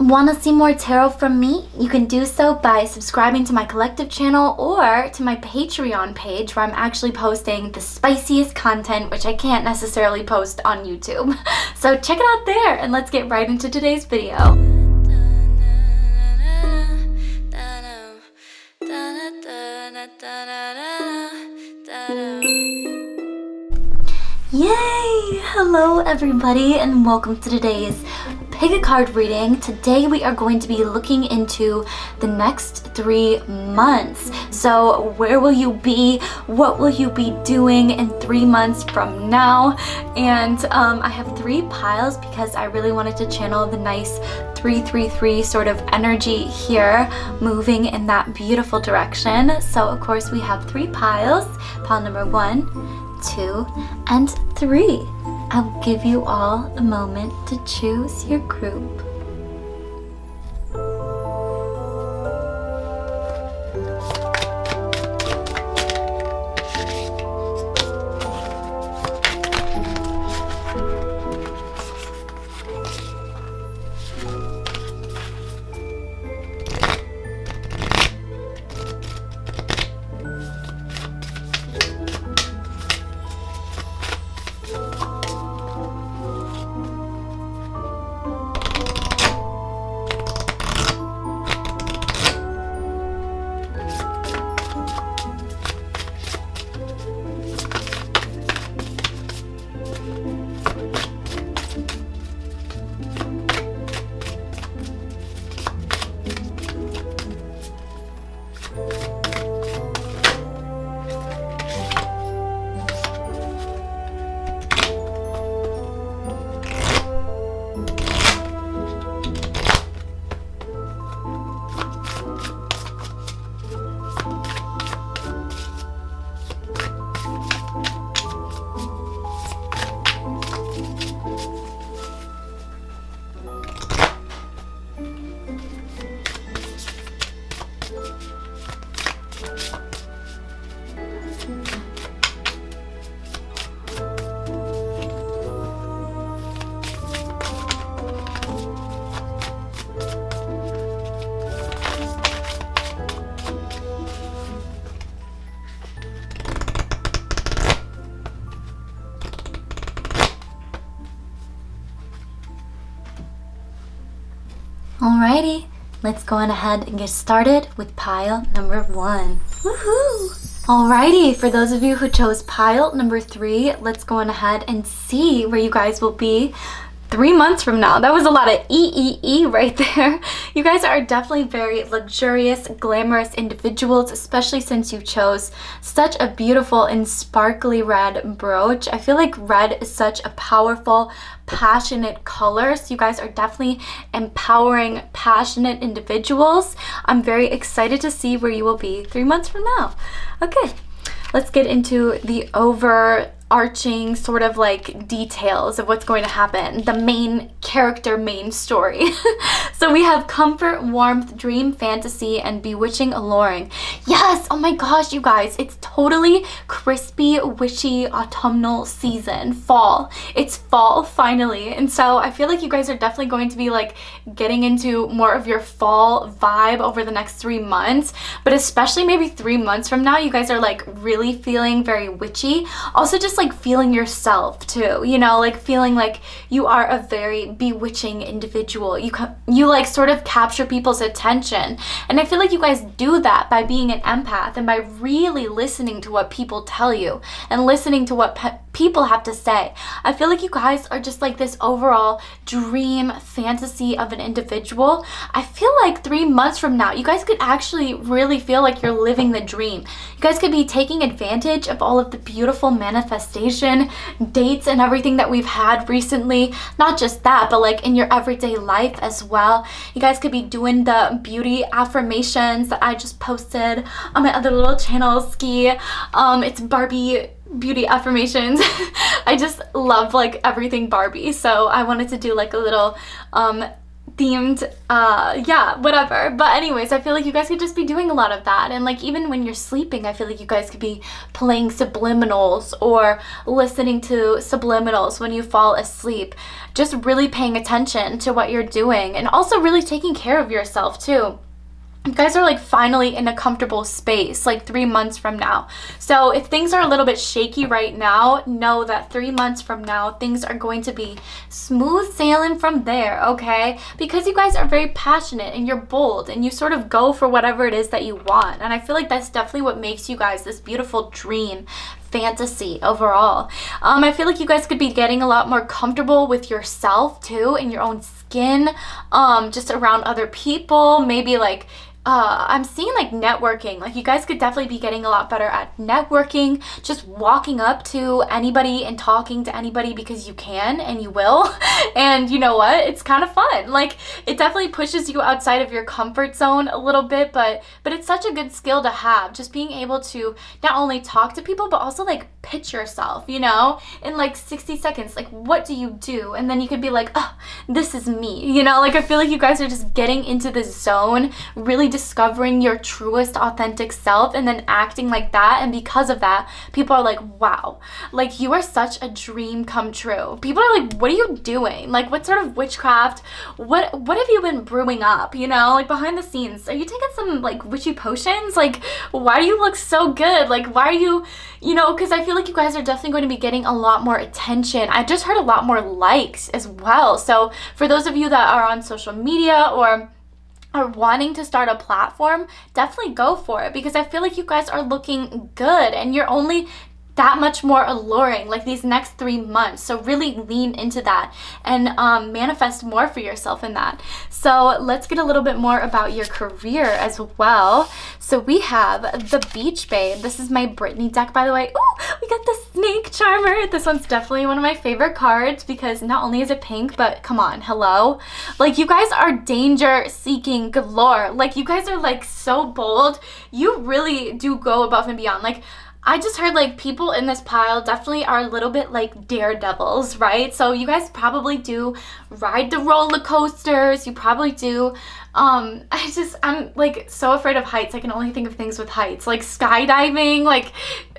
Want to see more tarot from me? You can do so by subscribing to my collective channel or to my Patreon page where I'm actually posting the spiciest content, which I can't necessarily post on YouTube. So check it out there and let's get right into today's video. Yay! Hello everybody and welcome to today's pick a card reading. Today we are going to be looking into the next 3 months. So where will you be? What will you be doing in 3 months from now? And I have 3 piles because I really wanted to channel the nice 333 sort of energy here, moving in that beautiful direction. So of course we have 3 piles. Pile number 1, 2, and 3. I'll give you all a moment to choose your group. Alrighty, let's go on ahead and get started with pile number 1. Woohoo! Alrighty, for those of you who chose pile number 3, let's go on ahead and see where you guys will be 3 months from now. That was a lot of E right there. You guys are definitely very luxurious, glamorous individuals, especially since you chose such a beautiful and sparkly red brooch. I feel like red is such a powerful, passionate color. So you guys are definitely empowering, passionate individuals. I'm very excited to see where you will be 3 months from now. Okay, let's get into the overarching sort of like details of what's going to happen, the main character, main story. So we have comfort, warmth, dream, fantasy, and bewitching, alluring. Yes, oh my gosh, you guys, it's totally crispy, witchy, autumnal season, fall. It's fall finally, and so I feel like you guys are definitely going to be like getting into more of your fall vibe over the next 3 months, but especially maybe 3 months from now, you guys are like really feeling very witchy. Also just like feeling yourself too, you know, like feeling like you are a very bewitching individual. You like sort of capture people's attention, and I feel like you guys do that by being an empath and by really listening to what people tell you and listening to what people have to say. I feel like you guys are just like this overall dream fantasy of an individual. I feel like 3 months from now, you guys could actually really feel like you're living the dream. You guys could be taking advantage of all of the beautiful manifestation dates and everything that we've had recently. Not just that, but like in your everyday life as well. You guys could be doing the beauty affirmations that I just posted on my other little channel, 𝔑𝐸. It's Barbie beauty affirmations. I just love like everything Barbie, so I wanted to do like a little themed, yeah, whatever. But anyways, I feel like you guys could just be doing a lot of that. And like even when you're sleeping, I feel like you guys could be playing subliminals or listening to subliminals when you fall asleep. Just really paying attention to what you're doing and also really taking care of yourself too. You guys are like finally in a comfortable space like 3 months from now. So if things are a little bit shaky right now, know that 3 months from now, things are going to be smooth sailing from there, okay? Because you guys are very passionate and you're bold and you sort of go for whatever it is that you want. And I feel like that's definitely what makes you guys this beautiful dream fantasy overall. I feel like you guys could be getting a lot more comfortable with yourself too, in your own skin, just around other people, maybe like I'm seeing like networking. Like you guys could definitely be getting a lot better at networking, just walking up to anybody and talking to anybody because you can and you will. And you know what? It's kind of fun. Like it definitely pushes you outside of your comfort zone a little bit, but it's such a good skill to have. Just being able to not only talk to people, but also like pitch yourself, you know, in like 60 seconds. Like what do you do? And then you could be like, oh, this is me, you know? Like I feel like you guys are just getting into the zone, really discovering your truest authentic self and then acting like that. And because of that, people are like, wow, like you are such a dream come true. People are like, what are you doing? Like what sort of witchcraft, what have you been brewing up, you know, like behind the scenes? Are you taking some like witchy potions? Like why do you look so good? Like why are you, you know, because I feel like you guys are definitely going to be getting a lot more attention. I just heard a lot more likes as well. So for those of you that are on social media or are wanting to start a platform, definitely go for it, because I feel like you guys are looking good and you're only that much more alluring like these next 3 months. So really lean into that and manifest more for yourself in that. So let's get a little bit more about your career as well. So we have the Beach Babe. This is my Britney deck, by the way. Ooh, we got the Snake Charmer. This one's definitely one of my favorite cards because not only is it pink, but come on, hello. Like you guys are danger seeking galore. Like you guys are like so bold. You really do go above and beyond. Like I just heard like people in this pile definitely are a little bit like daredevils, right? So you guys probably do ride the roller coasters. You probably do. I'm like so afraid of heights. I can only think of things with heights, like skydiving, like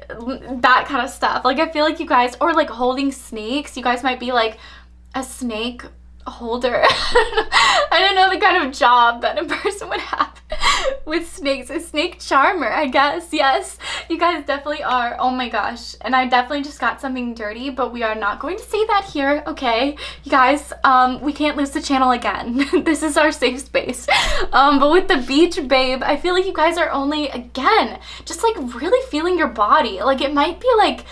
that kind of stuff. Like I feel like you guys, or like holding snakes. You guys might be like a snake holder. I don't know the kind of job that a person would have with snakes. A snake charmer, I guess. Yes, you guys definitely are. Oh my gosh. And I definitely just got something dirty, but we are not going to say that here, okay? You guys, we can't lose the channel again. This is our safe space. But with the Beach Babe, I feel like you guys are only, again, just like really feeling your body. Like it might be like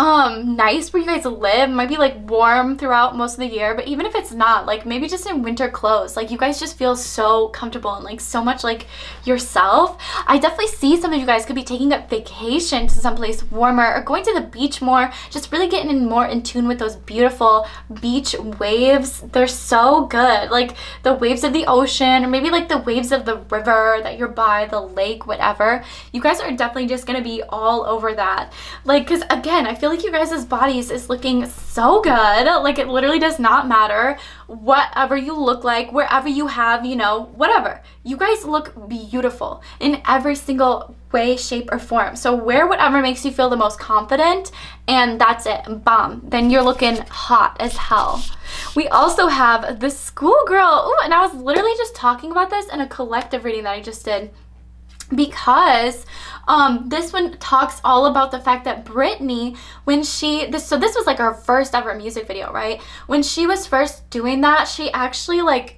nice where you guys live, might be like warm throughout most of the year, but even if it's not, like maybe just in winter clothes, like you guys just feel so comfortable and like so much like yourself. I definitely see some of you guys could be taking a vacation to someplace warmer or going to the beach more, just really getting in more in tune with those beautiful beach waves. They're so good, like the waves of the ocean, or maybe like the waves of the river that you're by, the lake, whatever. You guys are definitely just gonna be all over that. Like, because again, I feel like you guys' bodies is looking so good. Like it literally does not matter whatever you look like, wherever you have, you know, whatever. You guys look beautiful in every single way, shape, or form. So wear whatever makes you feel the most confident, and that's it. Bam. Then you're looking hot as hell. We also have the Schoolgirl. Ooh, and I was literally just talking about this in a collective reading that I just did, because this one talks all about the fact that Britney, when this was like her first ever music video, right? When she was first doing that, she actually like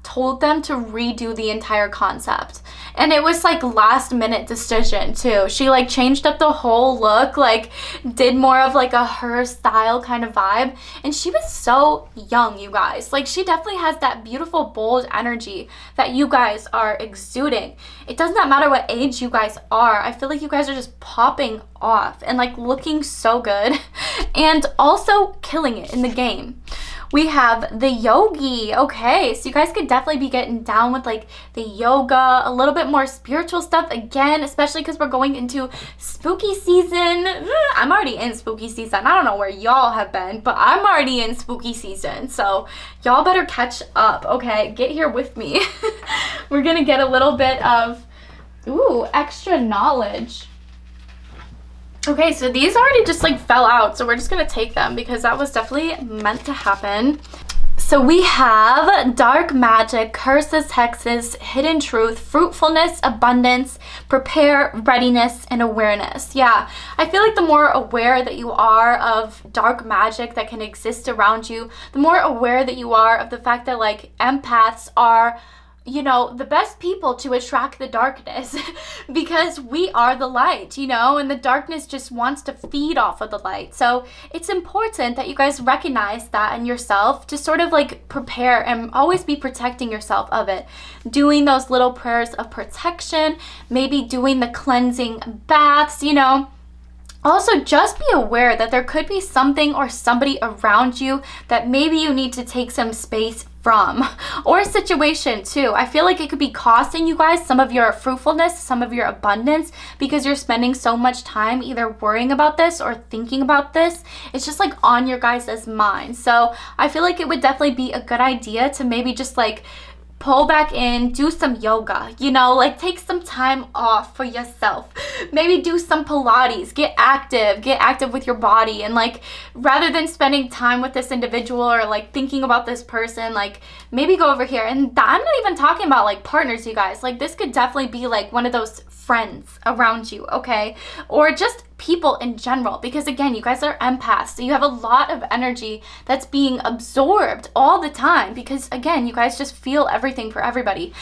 told them to redo the entire concept. And it was like last minute decision too. She like changed up the whole look, like did more of like a her style kind of vibe. And she was so young, you guys. Like she definitely has that beautiful, bold energy that you guys are exuding. It does not matter what age you guys are. I feel like you guys are just popping off and like looking so good and also killing it in the game. we have the yogi. Okay, so you guys could definitely be getting down with like the yoga, a little bit more spiritual stuff again, especially because we're going into spooky season. I'm already in spooky season. I don't know where y'all have been, but I'm already in spooky season, so y'all better catch up. Okay, get here with me. We're gonna get a little bit of extra knowledge. Okay, so these already just like fell out, so we're just gonna take them because that was definitely meant to happen. So we have dark magic, curses, hexes, hidden truth, fruitfulness, abundance, prepare, readiness, and awareness. Yeah, I feel like the more aware that you are of dark magic that can exist around you, the more aware that you are of the fact that like empaths are, you know, the best people to attract the darkness because we are the light, you know, and the darkness just wants to feed off of the light. So it's important that you guys recognize that in yourself to sort of like prepare and always be protecting yourself of it. Doing those little prayers of protection, maybe doing the cleansing baths, you know. Also, just be aware that there could be something or somebody around you that maybe you need to take some space from, or a situation too. I feel like it could be costing you guys some of your fruitfulness, some of your abundance, because you're spending so much time either worrying about this or thinking about this. It's just like on your guys' mind. So I feel like it would definitely be a good idea to maybe just like pull back in, do some yoga, you know, like take some time off for yourself. Maybe do some Pilates, get active with your body. And like, rather than spending time with this individual or like thinking about this person, like maybe go over here. And I'm not even talking about like partners, you guys. Like this could definitely be like one of those friends around you, okay? Or just people in general, because again, you guys are empaths, so you have a lot of energy that's being absorbed all the time because again, you guys just feel everything for everybody.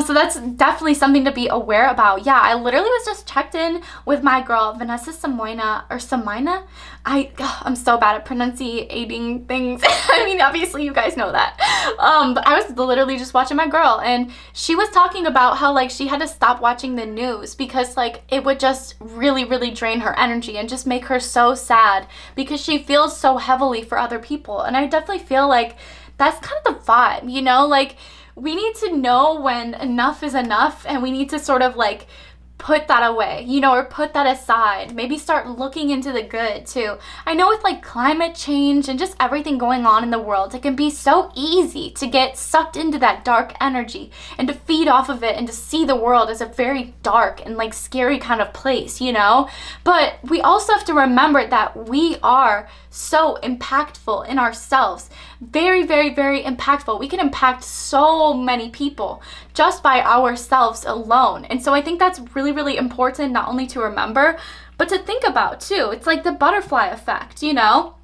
So that's definitely something to be aware about. Yeah, I literally was just checked in with my girl Vanessa Samina. I'm so bad at pronunciating things. I mean, obviously you guys know that. But I was literally just watching my girl, and she was talking about how like she had to stop watching the news because like it would just really, really drain her energy and just make her so sad because she feels so heavily for other people. And I definitely feel like that's kind of the vibe, you know, like we need to know when enough is enough, and we need to sort of like put that away, you know, or put that aside. Maybe start looking into the good too. I know with like climate change and just everything going on in the world, it can be so easy to get sucked into that dark energy and to feed off of it and to see the world as a very dark and like scary kind of place, you know? But we also have to remember that we are so impactful in ourselves. Very, very, very impactful. We can impact so many people just by ourselves alone. And so I think that's really, really important not only to remember, but to think about too. It's like the butterfly effect, you know?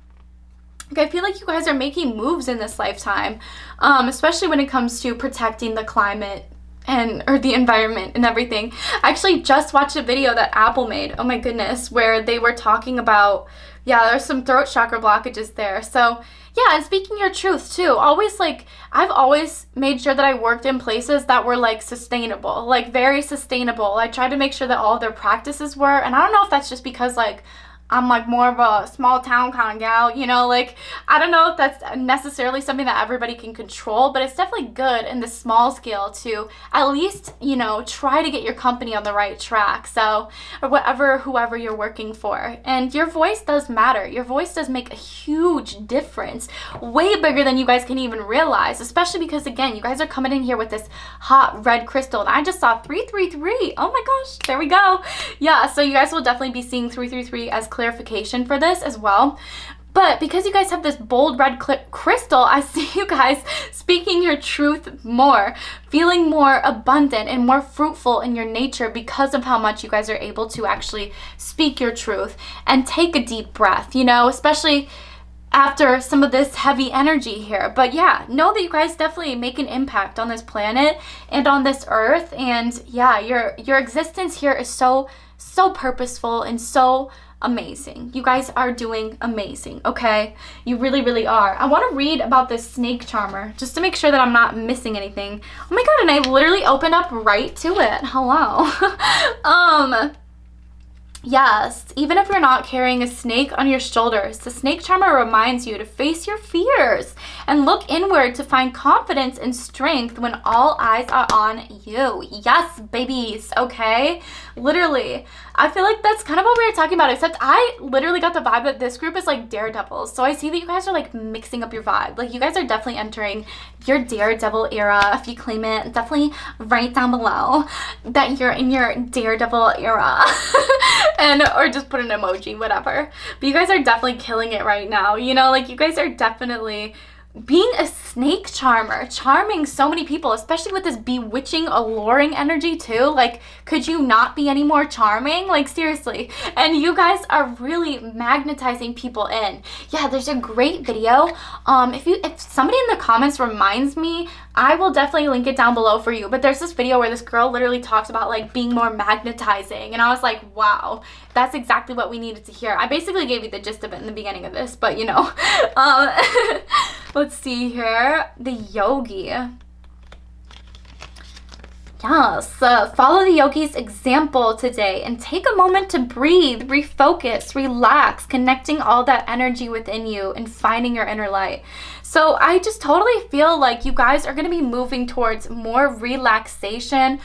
Like I feel like you guys are making moves in this lifetime, especially when it comes to protecting the climate or the environment and everything. I actually just watched a video that Apple made, oh my goodness, where they were talking about, yeah, there's some throat chakra blockages there. So yeah, and speaking your truth too. Always like, I've always made sure that I worked in places that were like sustainable, like very sustainable. I tried to make sure that all of their practices were, and I don't know if that's just because like I'm like more of a small town kind of gal, you know, like I don't know if that's necessarily something that everybody can control, but it's definitely good in the small scale to at least, you know, try to get your company on the right track. So, or whoever you're working for. And your voice does matter. Your voice does make a huge difference, way bigger than you guys can even realize, especially because again, you guys are coming in here with this hot red crystal, and I just saw 333. Oh my gosh, there we go. Yeah, so you guys will definitely be seeing 333 as clarification for this as well. But because you guys have this bold red crystal, I see you guys speaking your truth more, feeling more abundant and more fruitful in your nature because of how much you guys are able to actually speak your truth and take a deep breath, you know, especially after some of this heavy energy here. But yeah, know that you guys definitely make an impact on this planet and on this earth. And yeah, your existence here is so purposeful and so amazing. You guys are doing amazing, okay? You really, really are. I want to read about this snake charmer just to make sure that I'm not missing anything. Oh my god, and I literally opened up right to it. Hello. Yes, even if you're not carrying a snake on your shoulders, the snake charmer reminds you to face your fears and look inward to find confidence and strength when all eyes are on you. Yes, babies, okay? Literally. I feel like that's kind of what we were talking about, except I literally got the vibe that this group is like daredevils. So I see that you guys are like mixing up your vibe. Like you guys are definitely entering your daredevil era. If you claim it, definitely write down below that you're in your daredevil era. And or just put an emoji, whatever. But you guys are definitely killing it right now. You know, like you guys are definitely being a snake charmer, charming so many people, especially with this bewitching, alluring energy too. Like, could you not be any more charming? Like, seriously. And you guys are really magnetizing people in. Yeah, there's a great video. If somebody in the comments reminds me, I will definitely link it down below for you. But there's this video where this girl literally talks about like being more magnetizing, and I was like, wow, that's exactly what we needed to hear. I basically gave you the gist of it in the beginning of this, but you know. Let's see here. The yogi. Yes, follow the yogi's example today and take a moment to breathe, refocus, relax, connecting all that energy within you and finding your inner light. So I just totally feel like you guys are going to be moving towards more relaxation.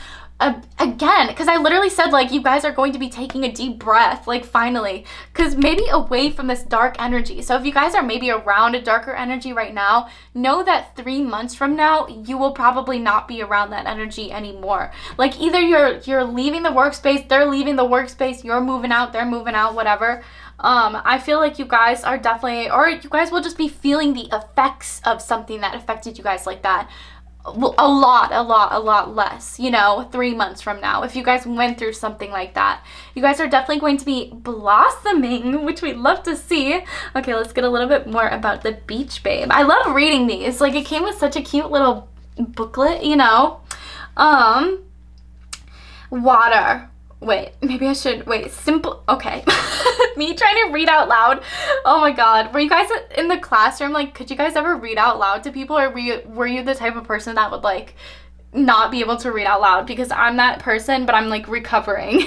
Again, because I literally said like you guys are going to be taking a deep breath, like finally, because maybe away from this dark energy. So if you guys are maybe around a darker energy right now, know that 3 months from now you will probably not be around that energy anymore. Like either you're leaving the workspace, they're leaving the workspace, you're moving out, they're moving out, whatever. I feel like you guys are definitely, or you guys will just be feeling the effects of something that affected you guys like that a lot less, you know, 3 months from now. If you guys went through something like that, you guys are definitely going to be blossoming, which we'd love to see. Okay, let's get a little bit more about the beach babe. I love reading these. Like, it came with such a cute little booklet, you know. Water. Wait, maybe I should, wait, simple, okay. Me trying to read out loud. Oh my god. Were you guys in the classroom, like, could you guys ever read out loud to people, or were you the type of person that would, like, not be able to read out loud? Because I'm that person, but I'm, like, recovering.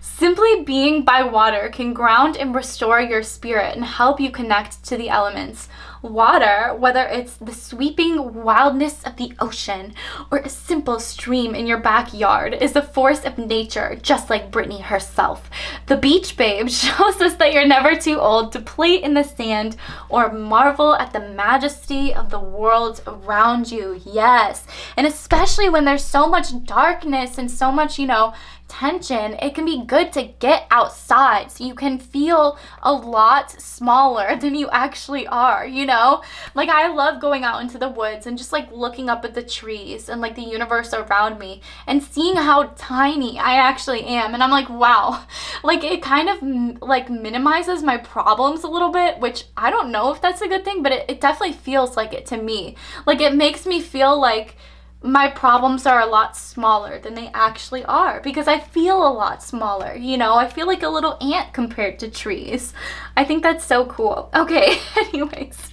Simply being by water can ground and restore your spirit and help you connect to the elements. Water, whether it's the sweeping wildness of the ocean or a simple stream in your backyard, is a force of nature, just like Britney herself. The beach babe shows us that you're never too old to play in the sand or marvel at the majesty of the world around you. Yes, and especially when there's so much darkness and so much, you know, tension, it can be good to get outside so you can feel a lot smaller than you actually are, you know? Like, I love going out into the woods and just like looking up at the trees and like the universe around me and seeing how tiny I actually am, and I'm like, wow. Like, it kind of like minimizes my problems a little bit, which I don't know if that's a good thing, but it definitely feels like it to me. Like, it makes me feel like my problems are a lot smaller than they actually are, because I feel a lot smaller, you know? I feel like a little ant compared to trees. I think that's so cool. Okay, anyways,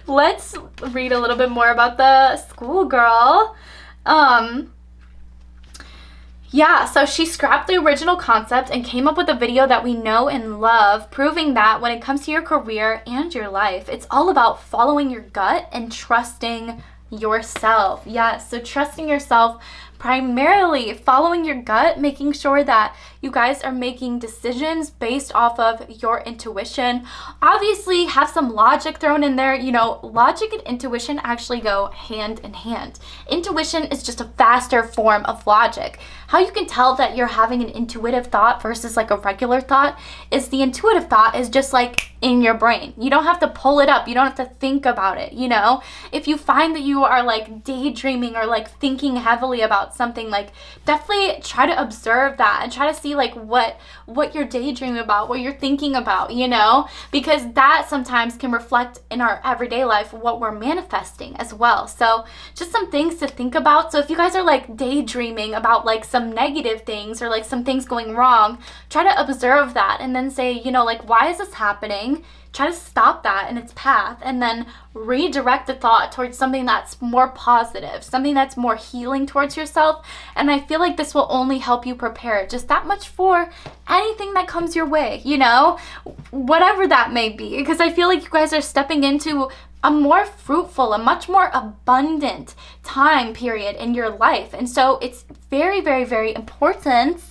let's read a little bit more about the schoolgirl. Yeah, so she scrapped the original concept and came up with a video that we know and love, proving that when it comes to your career and your life, it's all about following your gut and trusting yourself. Yes, so trusting yourself, primarily following your gut, making sure that you guys are making decisions based off of your intuition. Obviously, have some logic thrown in there. You know, logic and intuition actually go hand in hand. Intuition is just a faster form of logic. How you can tell that you're having an intuitive thought versus like a regular thought is the intuitive thought is just like in your brain. You don't have to pull it up. You don't have to think about it, you know? If you find that you are like daydreaming or like thinking heavily about something, like definitely try to observe that and try to see like what you're daydreaming about, what you're thinking about, you know? Because that sometimes can reflect in our everyday life what we're manifesting as well. So just some things to think about. So if you guys are like daydreaming about like some negative things or like some things going wrong, try to observe that and then say, you know, like, why is this happening? try to stop that in its path and then redirect the thought towards something that's more positive, something that's more healing towards yourself. And I feel like this will only help you prepare just that much for anything that comes your way, you know, whatever that may be, because I feel like you guys are stepping into a more fruitful, a much more abundant time period in your life. And so it's very, very, very important,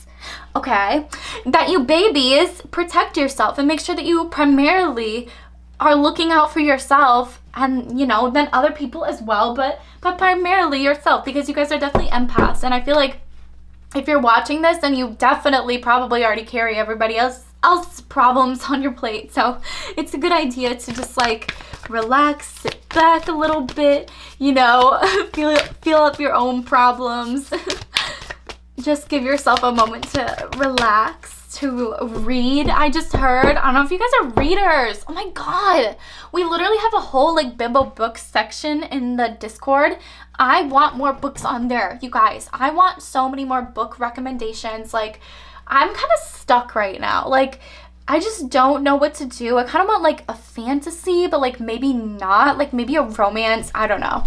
okay, that you babies protect yourself and make sure that you primarily are looking out for yourself and, you know, then other people as well, but primarily yourself, because you guys are definitely empaths. And I feel like if you're watching this, then you definitely probably already carry everybody else's problems on your plate. So it's a good idea to just like relax, sit back a little bit, you know, feel up your own problems. Just give yourself a moment to relax, to read. I just heard, I don't know if you guys are readers. Oh my God. We literally have a whole like bimbo book section in the Discord. I want more books on there, you guys. I want so many more book recommendations. Like, I'm kind of stuck right now. Like, I just don't know what to do. I kind of want like a fantasy, but like maybe not, like maybe a romance. I don't know.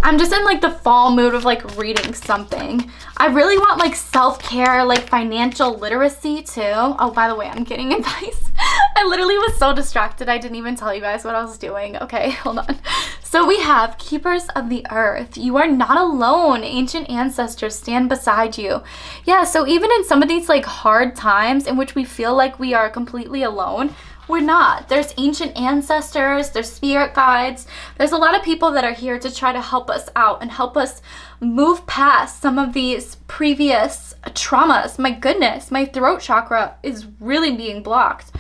I'm just in like the fall mood of like reading something. I really want like self-care, like financial literacy too. Oh, by the way, I'm getting advice. I literally was so distracted. I didn't even tell you guys what I was doing. Okay, hold on. So we have Keepers of the Earth. You are not alone. Ancient ancestors stand beside you. Yeah, so even in some of these like hard times in which we feel like we are completely alone, we're not. There's ancient ancestors, there's spirit guides. There's a lot of people that are here to try to help us out and help us move past some of these previous traumas. My goodness, my throat chakra is really being blocked.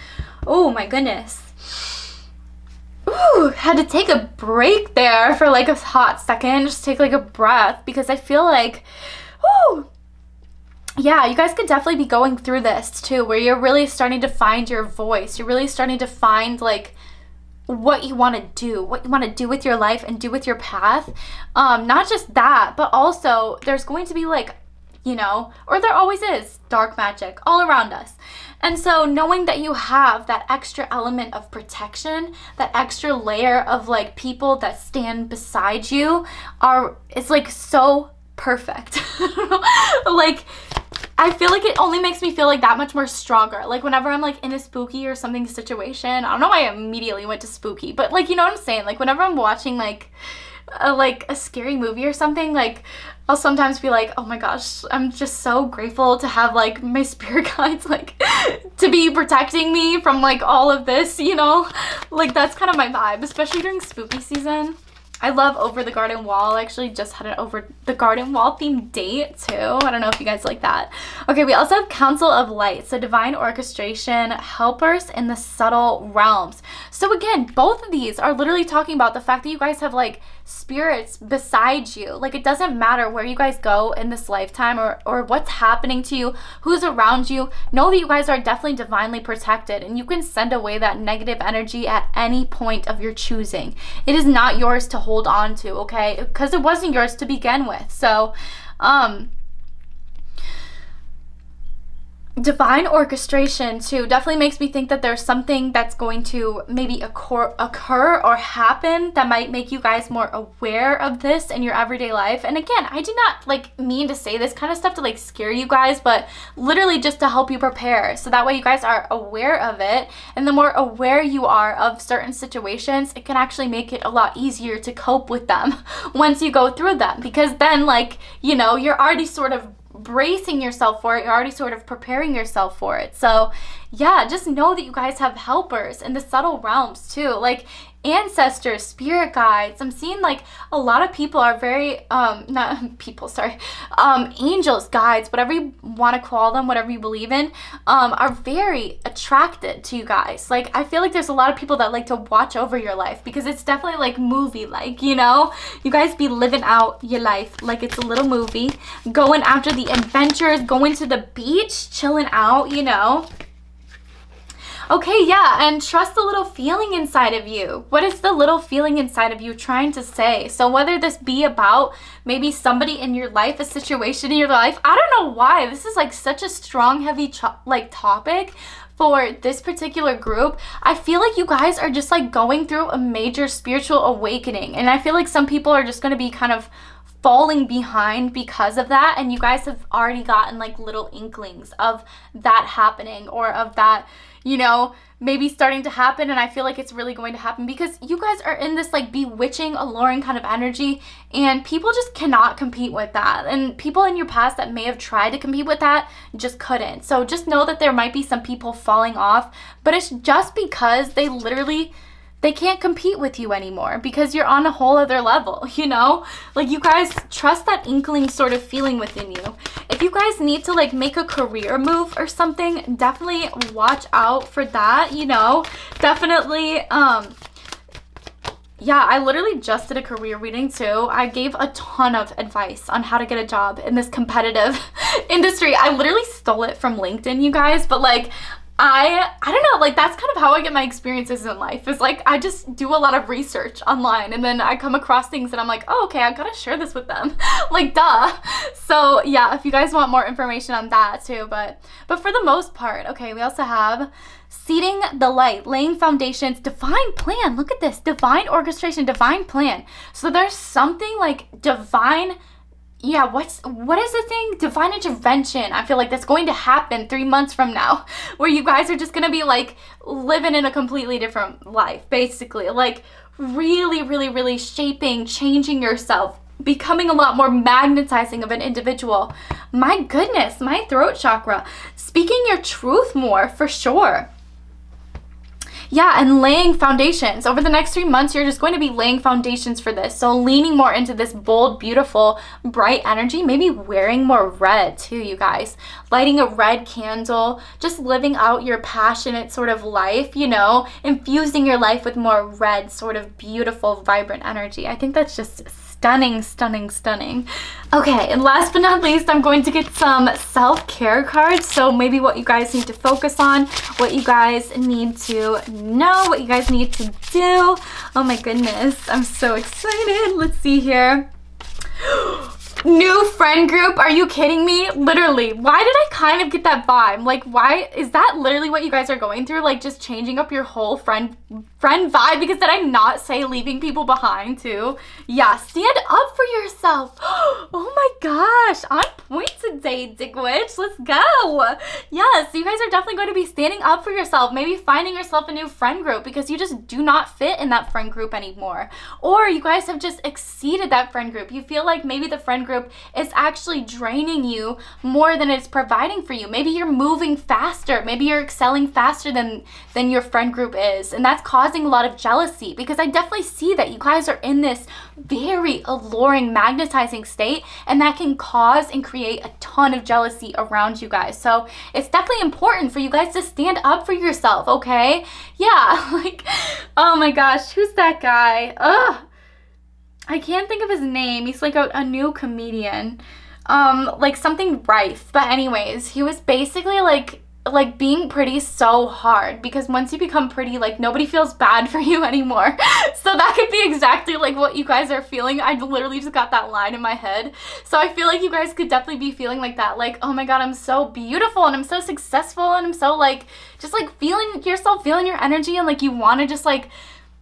Oh my goodness. Ooh, had to take a break there for like a hot second, just take like a breath, because I feel like, ooh, yeah, you guys could definitely be going through this too, where you're really starting to find your voice. You're really starting to find like what you want to do with your life and do with your path. Not just that, but also there's going to be like, you know, or there always is dark magic all around us. And so knowing that you have that extra element of protection, that extra layer of like people that stand beside you it's like so perfect. Like, I feel like it only makes me feel like that much more stronger. Like whenever I'm like in a spooky or something situation, I don't know why I immediately went to spooky, but like, you know what I'm saying? Like whenever I'm watching like a scary movie or something, like I'll sometimes be like, oh my gosh, I'm just so grateful to have like my spirit guides, like to be protecting me from like all of this, you know? Like that's kind of my vibe, especially during spooky season. I love Over the Garden Wall. I actually just had an Over the Garden Wall themed date too. I don't know if you guys like that. Okay, we also have Council of Light. So divine orchestration, helpers in the subtle realms. So again, both of these are literally talking about the fact that you guys have like spirits beside you. Like it doesn't matter where you guys go in this lifetime or what's happening to you, who's around you. Know that you guys are definitely divinely protected, and you can send away that negative energy at any point of your choosing. It is not yours to hold on to, okay? Because it wasn't yours to begin with. So divine orchestration too definitely makes me think that there's something that's going to maybe occur or happen that might make you guys more aware of this in your everyday life. And again, I do not like mean to say this kind of stuff to like scare you guys, but literally just to help you prepare, so that way you guys are aware of it. And the more aware you are of certain situations, it can actually make it a lot easier to cope with them once you go through them, because then like, you know, you're already sort of bracing yourself for it. You're already sort of preparing yourself for it. So yeah, just know that you guys have helpers in the subtle realms too, like ancestors, spirit guides. I'm seeing like a lot of people are very angels, guides, whatever you want to call them, whatever you believe in, are very attracted to you guys. Like I feel like there's a lot of people that like to watch over your life, because it's definitely like movie like, you know, you guys be living out your life like it's a little movie, going after the adventures, going to the beach, chilling out, you know. Okay, yeah, and trust the little feeling inside of you. What is the little feeling inside of you trying to say? So whether this be about maybe somebody in your life, a situation in your life, I don't know why. This is like such a strong, heavy topic for this particular group, I feel like you guys are just like going through a major spiritual awakening. And I feel like some people are just going to be kind of falling behind because of that, and you guys have already gotten like little inklings of that happening, or of that, you know, maybe starting to happen. And I feel like it's really going to happen because you guys are in this like bewitching, alluring kind of energy, and people just cannot compete with that. And people in your past that may have tried to compete with that just couldn't. So just know that there might be some people falling off, but it's just because they can't compete with you anymore because you're on a whole other level, you know? Like, you guys trust that inkling sort of feeling within you. If you guys need to like make a career move or something, definitely watch out for that, you know? Definitely, yeah, I literally just did a career reading too. I gave a ton of advice on how to get a job in this competitive industry. I literally stole it from LinkedIn, you guys, but like, I don't know, like that's kind of how I get my experiences in life, is like I just do a lot of research online, and then I come across things and I'm like, oh, okay, I gotta share this with them. Like, duh. So yeah, if you guys want more information on that too, but for the most part, okay, we also have seeding the light, laying foundations, divine plan. Look at this, divine orchestration, divine plan. So there's something like divine, yeah, what is the thing? Divine intervention. I feel like that's going to happen 3 months from now, where you guys are just going to be like living in a completely different life, basically. Like really, really, really shaping, changing yourself, becoming a lot more magnetizing of an individual. My goodness, my throat chakra. Speaking your truth more, for sure. Yeah, and laying foundations. Over the next 3 months, you're just going to be laying foundations for this. So leaning more into this bold, beautiful, bright energy. Maybe wearing more red too, you guys. Lighting a red candle. Just living out your passionate sort of life, you know. Infusing your life with more red, sort of beautiful, vibrant energy. I think that's just stunning, stunning, stunning. Okay, and last but not least, I'm going to get some self-care cards. So maybe what you guys need to focus on, what you guys need to know, what you guys need to do. Oh my goodness, I'm so excited. Let's see here. New friend group, are you kidding me? Literally, why did I kind of get that vibe? Like, why is that literally what you guys are going through? Like, just changing up your whole friend vibe? Because did I not say leaving people behind too? Yeah, stand up for yourself. Oh my gosh, on point today, Dick Witch. Let's go. Yes, you guys are definitely going to be standing up for yourself. Maybe finding yourself a new friend group because you just do not fit in that friend group anymore. Or you guys have just exceeded that friend group. You feel like maybe the friend group is actually draining you more than it's providing for you. Maybe you're moving faster. Maybe you're excelling faster than your friend group is. And that's causing a lot of jealousy, because I definitely see that you guys are in this very alluring, magnetizing state, and that can cause and create a ton of jealousy around you guys. So it's definitely important for you guys to stand up for yourself, okay? Yeah, like, oh my gosh, who's that guy? Ugh. I can't think of his name. He's like a new comedian. Like something Rife. But anyways, he was basically like being pretty so hard, because once you become pretty, like nobody feels bad for you anymore. So that could be exactly like what you guys are feeling. I literally just got that line in my head. So I feel like you guys could definitely be feeling like that. Like, oh my God, I'm so beautiful and I'm so successful and I'm so like, just like feeling yourself, feeling your energy, and like you want to just like,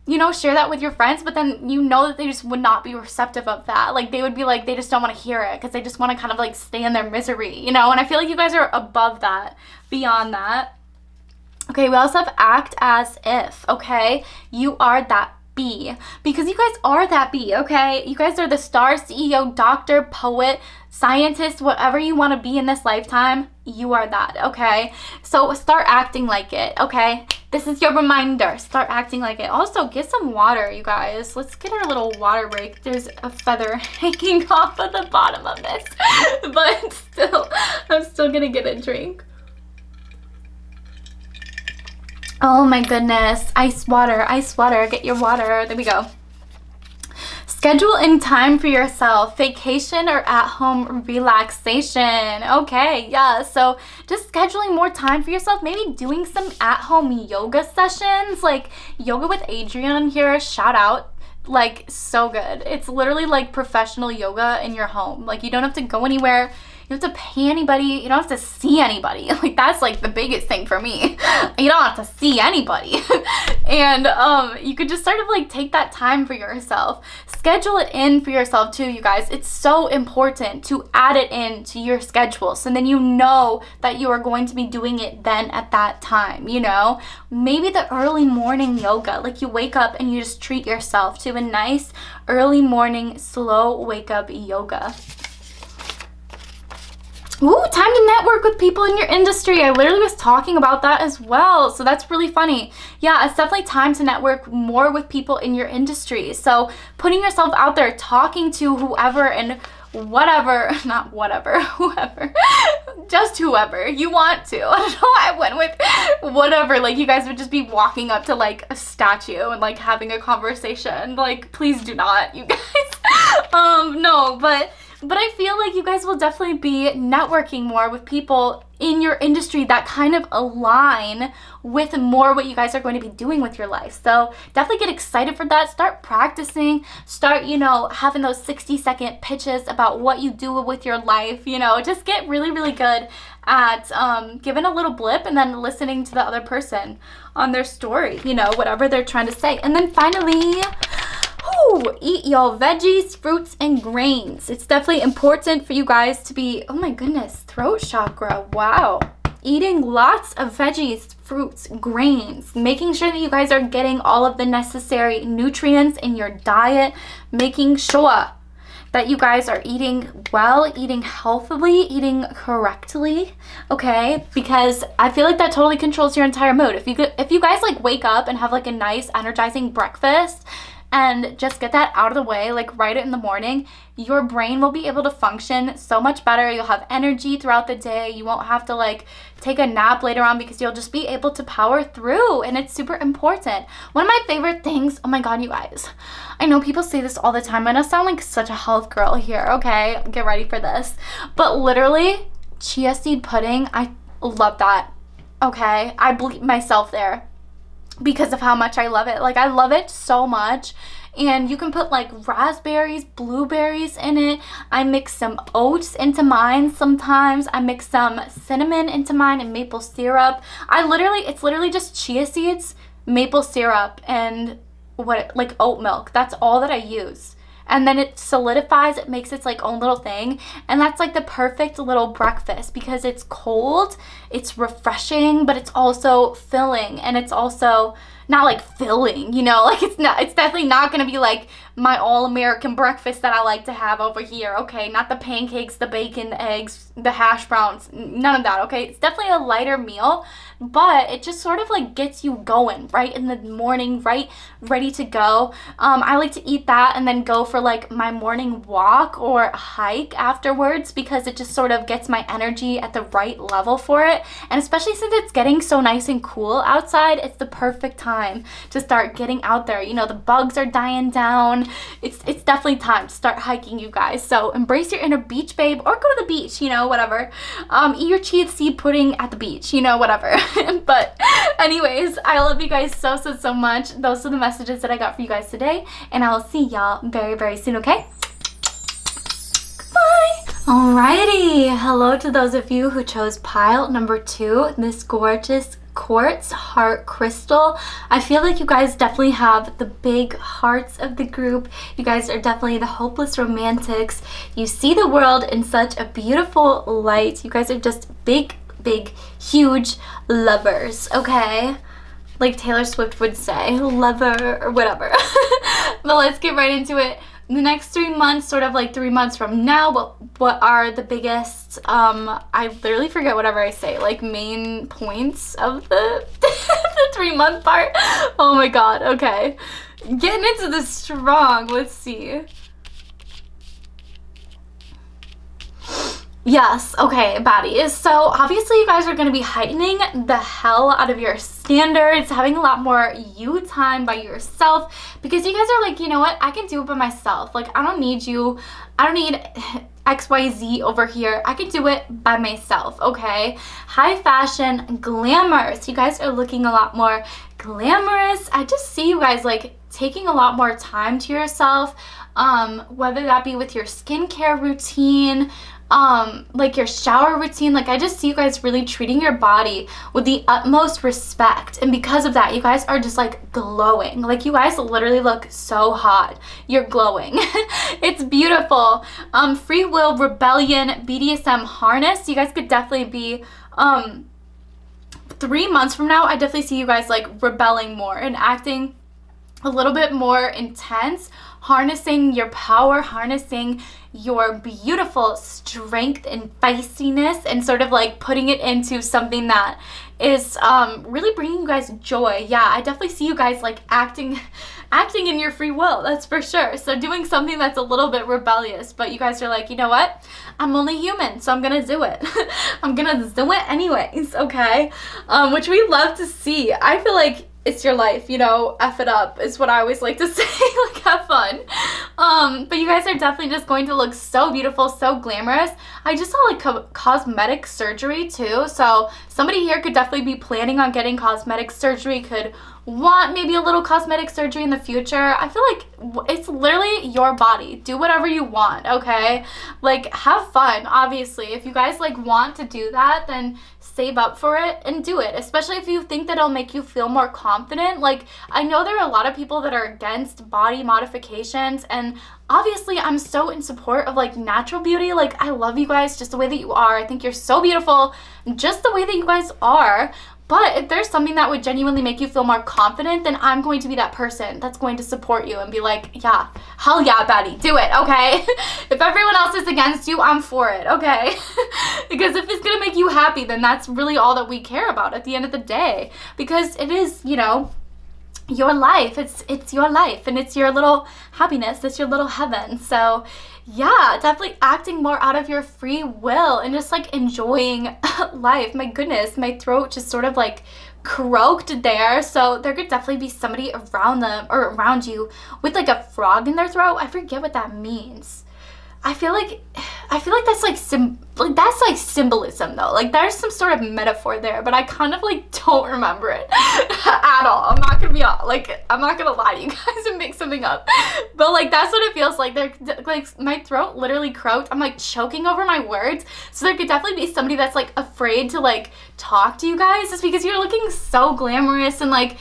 you know, share that with your friends, but then you know that they just would not be receptive of that. Like, they would be like, they just don't want to hear it because they just want to kind of like stay in their misery, you know? And I feel like you guys are above that, beyond that. Okay, we also have act as if, okay? You are that bee, because you guys are that bee, okay? You guys are the star, CEO, doctor, poet, scientist, whatever you want to be in this lifetime, you are that, okay? So start acting like it, okay? This is your reminder. Start acting like it. Also, get some water, you guys. Let's get our little water break. There's a feather hanging off of the bottom of this, but still, I'm still gonna get a drink. Oh my goodness. Ice water, get your water. There we go. Schedule in time for yourself, vacation or at-home relaxation. Okay, yeah, so just scheduling more time for yourself, maybe doing some at-home yoga sessions, like Yoga with Adrienne here, shout out. Like, so good. It's literally like professional yoga in your home. Like, you don't have to go anywhere. You You don't have to pay anybody. You don't have to see anybody. Like, that's like the biggest thing for me. You don't have to see anybody. And you could just sort of like take that time for yourself. Schedule it in for yourself too, you guys. It's so important to add it into your schedule, so then you know that you are going to be doing it then at that time, you know? Maybe the early morning yoga, like you wake up and you just treat yourself to a nice early morning slow wake up yoga. Ooh, time to network with people in your industry. I literally was talking about that as well. So that's really funny. Yeah, it's definitely time to network more with people in your industry. So putting yourself out there, talking to whoever and whatever, not whatever, whoever, just whoever you want to. I don't know why I went with whatever. Like, you guys would just be walking up to like a statue and like having a conversation. Like, please do not, you guys. No, but I feel like you guys will definitely be networking more with people in your industry that kind of align with more what you guys are going to be doing with your life. So definitely get excited for that. Start practicing. Start, you know, having those 60-second pitches about what you do with your life. You know, just get really, really good at giving a little blip and then listening to the other person on their story, you know, whatever they're trying to say. And then finally, eat your veggies, fruits, and grains. It's definitely important for you guys to be, oh my goodness, throat chakra, wow. Eating lots of veggies, fruits, grains, making sure that you guys are getting all of the necessary nutrients in your diet, making sure that you guys are eating well, eating healthily, eating correctly, okay? Because I feel like that totally controls your entire mood. If you guys like wake up and have like a nice energizing breakfast, and just get that out of the way, like write it in the morning, your brain will be able to function so much better. You'll have energy throughout the day. You won't have to like take a nap later on because you'll just be able to power through, and it's super important. One of my favorite things, oh my God, you guys, I know people say this all the time. I sound like such a health girl here, okay? Get ready for this. But literally, chia seed pudding, I love that, okay? I believe myself there, because of how much I love it. Like, I love it so much. And you can put like raspberries, blueberries in it. I mix some oats into mine sometimes. I mix some cinnamon into mine and maple syrup. It's literally just chia seeds, maple syrup, and like oat milk. That's all that I use. And then it solidifies, it makes its like own little thing. And that's like the perfect little breakfast because it's cold, it's refreshing, but it's also filling, and it's also not like filling, you know, like it's definitely not gonna be like my all-American breakfast that I like to have over here, okay? Not the pancakes, the bacon, the eggs, the hash browns, none of that, okay? It's definitely a lighter meal, but it just sort of like gets you going right in the morning, right, ready to go. I like to eat that and then go for like my morning walk or hike afterwards because it just sort of gets my energy at the right level for it. And especially since it's getting so nice and cool outside, it's the perfect time to start getting out there. You know, the bugs are dying down. It's definitely time to start hiking, you guys. So embrace your inner beach babe, or go to the beach, you know, whatever. Eat your chia seed pudding at the beach, you know, whatever. But anyways, I love you guys so much. Those are the messages that I got for you guys today, and I will see y'all very, very soon, okay? Goodbye. Alrighty, hello to those of you who chose pile number 2, this gorgeous quartz heart crystal. I feel like you guys definitely have the big hearts of the group. You guys are definitely the hopeless romantics. You see the world in such a beautiful light. You guys are just big, huge lovers, okay? Like Taylor Swift would say, lover or whatever. But let's get right into it. The next 3 months, sort of like 3 months from now, what are the biggest, I literally forget whatever I say, like main points of the, the 3-month part? Oh my God, okay. Getting into this strong, let's see. Yes, okay, baddies. So obviously you guys are going to be heightening the hell out of your standards, having a lot more you time by yourself, because you guys are like, you know what, I can do it by myself. Like, I don't need you. I don't need XYZ over here. I can do it by myself, okay? High fashion, glamorous. You guys are looking a lot more glamorous. I just see you guys like taking a lot more time to yourself, whether that be with your skincare routine, like your shower routine. Like I just see you guys really treating your body with the utmost respect, and because of that you guys are just like glowing. Like you guys literally look so hot. You're glowing. It's beautiful. Free will, rebellion, BDSM harness. You guys could definitely be 3 months from now, I definitely see you guys like rebelling more and acting a little bit more intense, harnessing your power, harnessing your beautiful strength and feistiness, and sort of like putting it into something that is really bringing you guys joy. Yeah, I definitely see you guys like acting in your free will, that's for sure. So doing something that's a little bit rebellious, but you guys are like, you know what? I'm only human, so I'm gonna do it. I'm gonna do it anyways, okay? Which we love to see. I feel like it's your life, you know, F it up is what I always like to say, like have fun. But you guys are definitely just going to look so beautiful, so glamorous. I just saw like cosmetic surgery too, so somebody here could definitely be planning on getting cosmetic surgery, could want maybe a little cosmetic surgery in the future. I feel like it's literally your body. Do whatever you want, okay? Like have fun, obviously. If you guys like want to do that, then save up for it and do it, especially if you think that it'll make you feel more confident. Like I know there are a lot of people that are against body modifications, and obviously I'm so in support of like natural beauty. Like I love you guys just the way that you are. I think you're so beautiful just the way that you guys are. But if there's something that would genuinely make you feel more confident, then I'm going to be that person that's going to support you and be like, yeah, hell yeah, Betty, do it, okay? If everyone else is against you, I'm for it, okay? Because if it's gonna make you happy, then that's really all that we care about at the end of the day. Because it is, you know, your life. It's your life, and it's your little happiness. It's your little heaven. So yeah, definitely acting more out of your free will and just like enjoying life. My goodness, my throat just sort of like croaked there. So there could definitely be somebody around them or around you with like a frog in their throat. I forget what that means. I feel like that's like symbolism though. Like there's some sort of metaphor there, but I kind of like don't remember it at all. I'm not gonna lie to you guys and make something up. But like that's what it feels like. Like my throat literally croaked. I'm like choking over my words. So there could definitely be somebody that's like afraid to like talk to you guys just because you're looking so glamorous, and like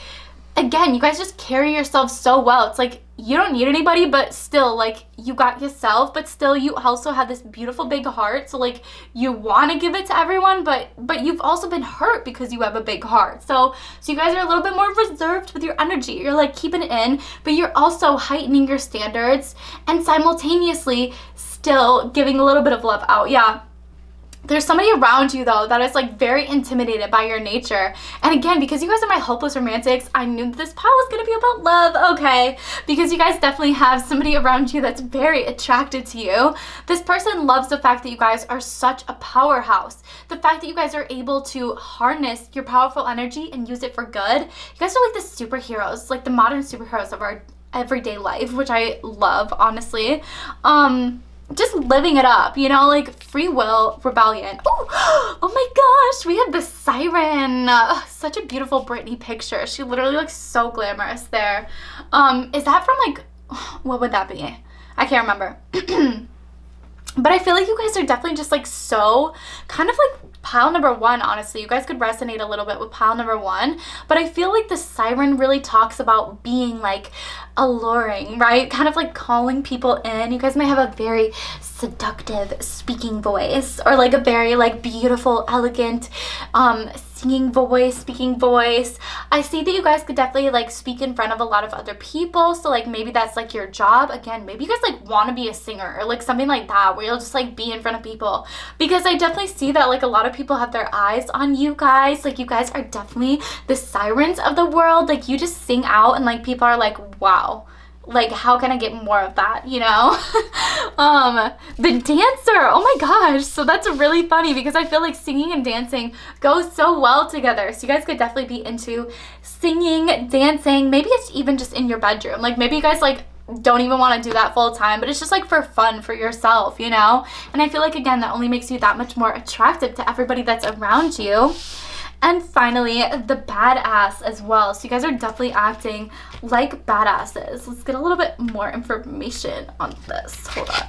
again, you guys just carry yourself so well. It's like you don't need anybody, but still like you got yourself, but still you also have this beautiful big heart. So like you want to give it to everyone, but you've also been hurt because you have a big heart. So you guys are a little bit more reserved with your energy. You're like keeping it in, but you're also heightening your standards and simultaneously still giving a little bit of love out. Yeah. There's somebody around you though that is like very intimidated by your nature. And again, because you guys are my hopeless romantics, I knew that this pile was gonna be about love, okay? Because you guys definitely have somebody around you that's very attracted to you. This person loves the fact that you guys are such a powerhouse. The fact that you guys are able to harness your powerful energy and use it for good. You guys are like the superheroes, like the modern superheroes of our everyday life, which I love, honestly. Just living it up, you know, like free will, rebellion. Oh my gosh, we have the siren. Such a beautiful Britney picture. She literally looks so glamorous there. Is that from like, what would that be? I can't remember. But I feel like you guys are definitely just like so kind of like pile number one, honestly. You guys could resonate a little bit with pile number one, but I feel like the siren really talks about being like alluring, right? Kind of like calling people in. You guys might have a very seductive speaking voice, or like a very like beautiful, elegant singing voice, speaking voice. I see that you guys could definitely like speak in front of a lot of other people, so like maybe that's like your job. Again, maybe you guys like want to be a singer or like something like that where you'll just like be in front of people, because I definitely see that like a lot of people have their eyes on you guys. Like you guys are definitely the sirens of the world. Like you just sing out and like people are like, wow, like how can I get more of that, you know? The dancer, oh my gosh. So that's really funny because I feel like singing and dancing go so well together. So you guys could definitely be into singing, dancing. Maybe it's even just in your bedroom. Like maybe you guys like don't even want to do that full time, but it's just like for fun for yourself, you know? And I feel like again that only makes you that much more attractive to everybody that's around you. And finally, the badass as well. So you guys are definitely acting like badasses. Let's get a little bit more information on this. Hold on.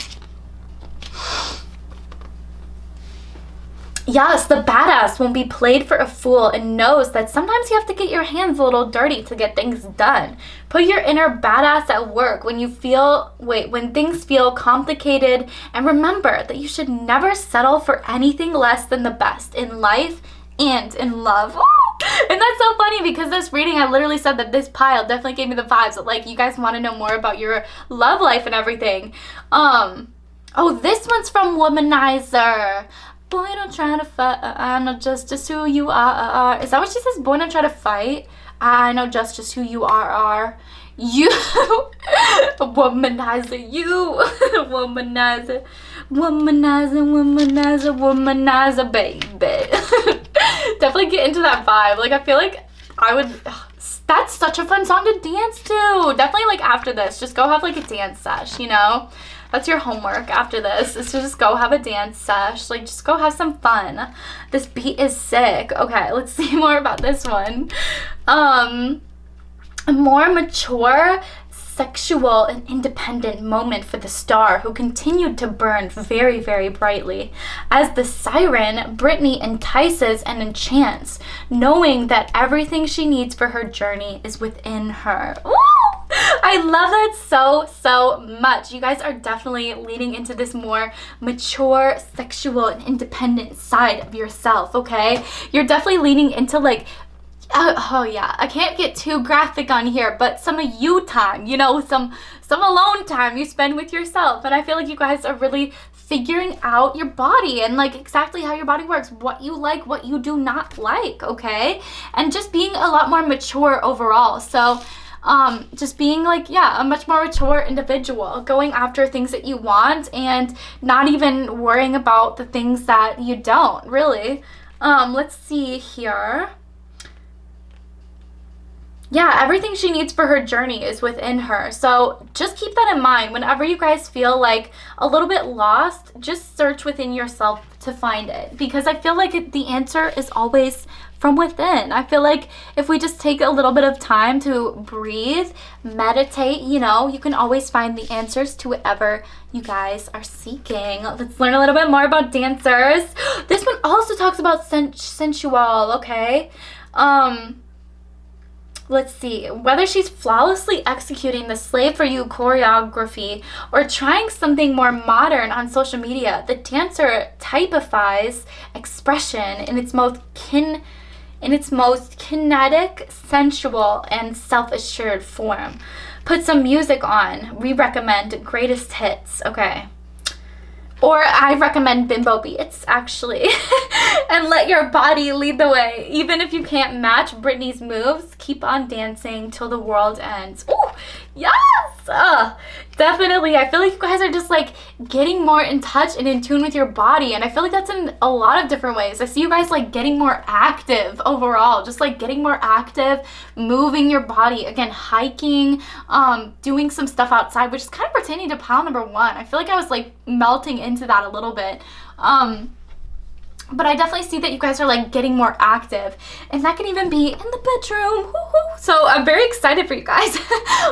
Yes, the badass won't be played for a fool and knows that sometimes you have to get your hands a little dirty to get things done. Put your inner badass at work when when things feel complicated, and remember that you should never settle for anything less than the best in life and in love. And that's so funny because this reading, I literally said that this pile definitely gave me the vibes that, like, you guys want to know more about your love life and everything. Oh, this one's from Womanizer. Boy, don't try to fight, I know just who you are. Is that what she says? Boy, don't try to fight, I know just who you are. You, womanizer, you, womanizer, baby. Definitely get into that vibe. Like, I feel like I would, that's such a fun song to dance to. Definitely, like, after this, just go have, like, a dance sesh, you know? That's your homework after this, is to just go have a dance sesh. Like, just go have some fun. This beat is sick. Okay, let's see more about this one. A more mature, sexual, and independent moment for the star, who continued to burn very, very brightly. As the siren, Brittany entices and enchants, knowing that everything she needs for her journey is within her. Ooh! I love that so much. You guys are definitely leading into this more mature, sexual, and independent side of yourself, okay? You're definitely leaning into, like, oh yeah, I can't get too graphic on here, but some of you time, you know, some alone time you spend with yourself. And I feel like you guys are really figuring out your body and, like, exactly how your body works, what you like, what you do not like, okay? And just being a lot more mature overall. So just being, like, yeah, a much more mature individual, going after things that you want and not even worrying about the things that you don't, really. Let's see here. Yeah, everything she needs for her journey is within her. So just keep that in mind. Whenever you guys feel like a little bit lost, just search within yourself to find it. Because I feel like the answer is always from within. I feel like if we just take a little bit of time to breathe, meditate, you know, you can always find the answers to whatever you guys are seeking. Let's learn a little bit more about dancers. This one also talks about sensual, okay? Let's see, whether she's flawlessly executing the Slave for You choreography or trying something more modern on social media, the dancer typifies expression in its most kinetic, sensual, and self-assured form. Put some music on. We recommend greatest hits. Okay. Or I recommend Bimbo Beats, actually. And let your body lead the way. Even if you can't match Britney's moves, keep on dancing till the world ends. Ooh, yes! Definitely. I feel like you guys are just, like, getting more in touch and in tune with your body. And I feel like that's in a lot of different ways. I see you guys, like, getting more active overall. Just, like, getting more active, moving your body. Again, hiking, doing some stuff outside, which is kind of pertaining to pile number 1. I feel like I was, like, melting into that a little bit. But I definitely see that you guys are, like, getting more active, and that can even be in the bedroom. Woo-hoo. So I'm very excited for you guys,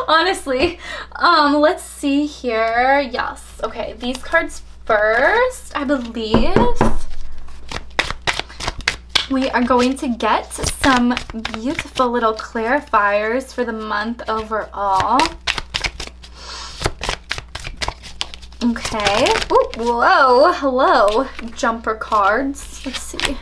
honestly. Let's see here. Yes. Okay, these cards first, I believe. We are going to get some beautiful little clarifiers for the month overall. Okay. Ooh, whoa, hello, jumper cards. Let's see.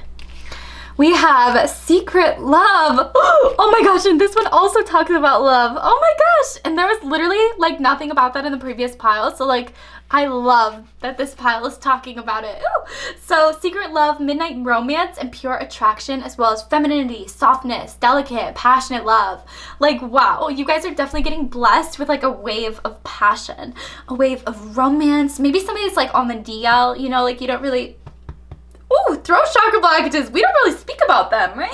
We have Secret Love. Oh my gosh, and this one also talks about love. Oh my gosh, and there was literally, like, nothing about that in the previous pile. So, like, I love that this pile is talking about it. Ooh. So, secret love, midnight romance, and pure attraction, as well as femininity, softness, delicate, passionate love. Like, wow, you guys are definitely getting blessed with, like, a wave of passion, a wave of romance. Maybe somebody's, like, on the DL, you know, like, you don't really... Ooh, throat chakra blockages. We don't really speak about them, right?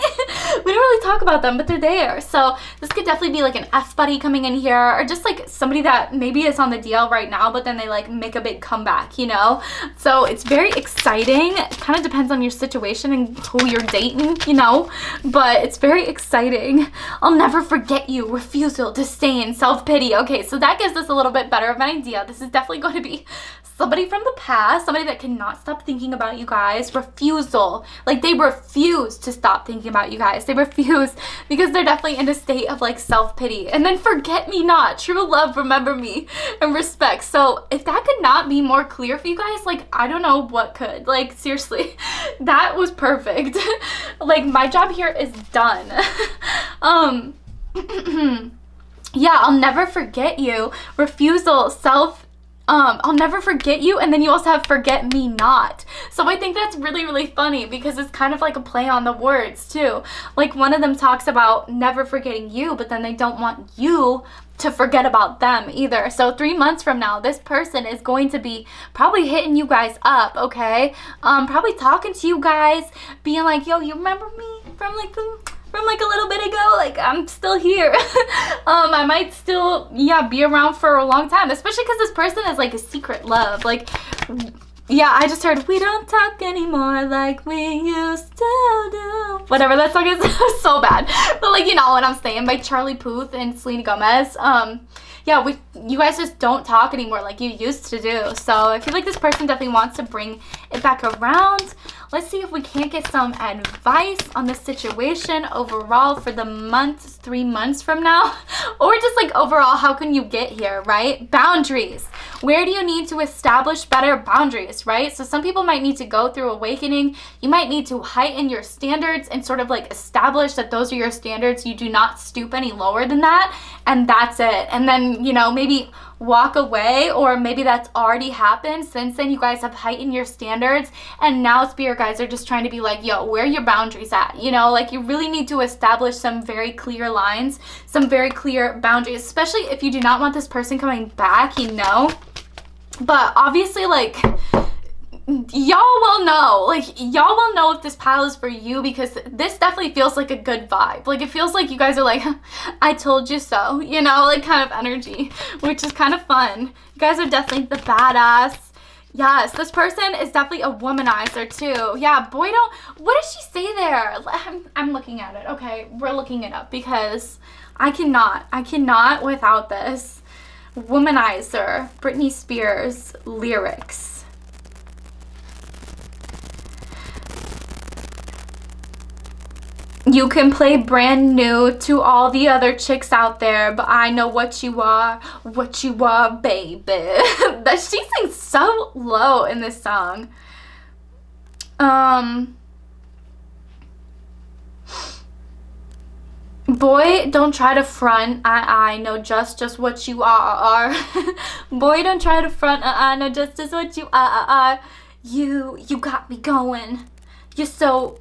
We don't really talk about them, but they're there. So this could definitely be like an F buddy coming in here, or just like somebody that maybe is on the DL right now, but then they like make a big comeback, you know? So it's very exciting. It kind of depends on your situation and who you're dating, you know? But it's very exciting. I'll never forget you. Refusal, disdain, self-pity. Okay, so that gives us a little bit better of an idea. This is definitely going to be somebody from the past, somebody that cannot stop thinking about you guys. Refusal, refusal. Like, they refuse to stop thinking about you guys. They refuse because they're definitely in a state of like self-pity. And then forget me not, true love, remember me, and respect. So if that could not be more clear for you guys, like, I don't know what could. Like, seriously, that was perfect. Like, my job here is done. Yeah, I'll never forget you. Refusal, I'll never forget you, and then you also have forget me not. So I think that's really, really funny because it's kind of like a play on the words too. Like, one of them talks about never forgetting you, but then they don't want you to forget about them either. So 3 months from now, this person is going to be probably hitting you guys up, okay? Probably talking to you guys, being like, yo, you remember me from like a little bit ago? Like, I'm still here. I might still, yeah, be around for a long time, especially because this person is like a secret love. Like, yeah, I just heard, we don't talk anymore like we used to do. Whatever, that song is so bad. But like, you know what I'm saying, by Charlie Puth and Selena Gomez. Yeah, you guys just don't talk anymore like you used to do. So I feel like this person definitely wants to bring it back around. Let's see if we can't get some advice on the situation overall for the month, 3 months from now. Or just like overall, how can you get here, right? Boundaries. Where do you need to establish better boundaries, right? So some people might need to go through awakening. You might need to heighten your standards and sort of like establish that those are your standards. You do not stoop any lower than that. And that's it. And then, you know, maybe walk away, or maybe that's already happened. Since then, you guys have heightened your standards, and now spirit guides are just trying to be like, yo, where are your boundaries at? You know, like, you really need to establish some very clear lines, some very clear boundaries, especially if you do not want this person coming back, you know. But obviously, like, y'all will know. Like, y'all will know if this pile is for you, because this definitely feels like a good vibe. Like, it feels like you guys are like, I told you so, you know, like, kind of energy, which is kind of fun. You guys are definitely the badass. Yes, this person is definitely a womanizer too. Yeah, boy, what does she say there? I'm looking at it. Okay, we're looking it up because I cannot without this. Womanizer, Britney Spears lyrics. You can play brand new to all the other chicks out there, but I know what you are, baby. That she sings so low in this song. Boy, don't try to front, I know just what you are. Boy, don't try to front, I know just what you are. You got me going. You're so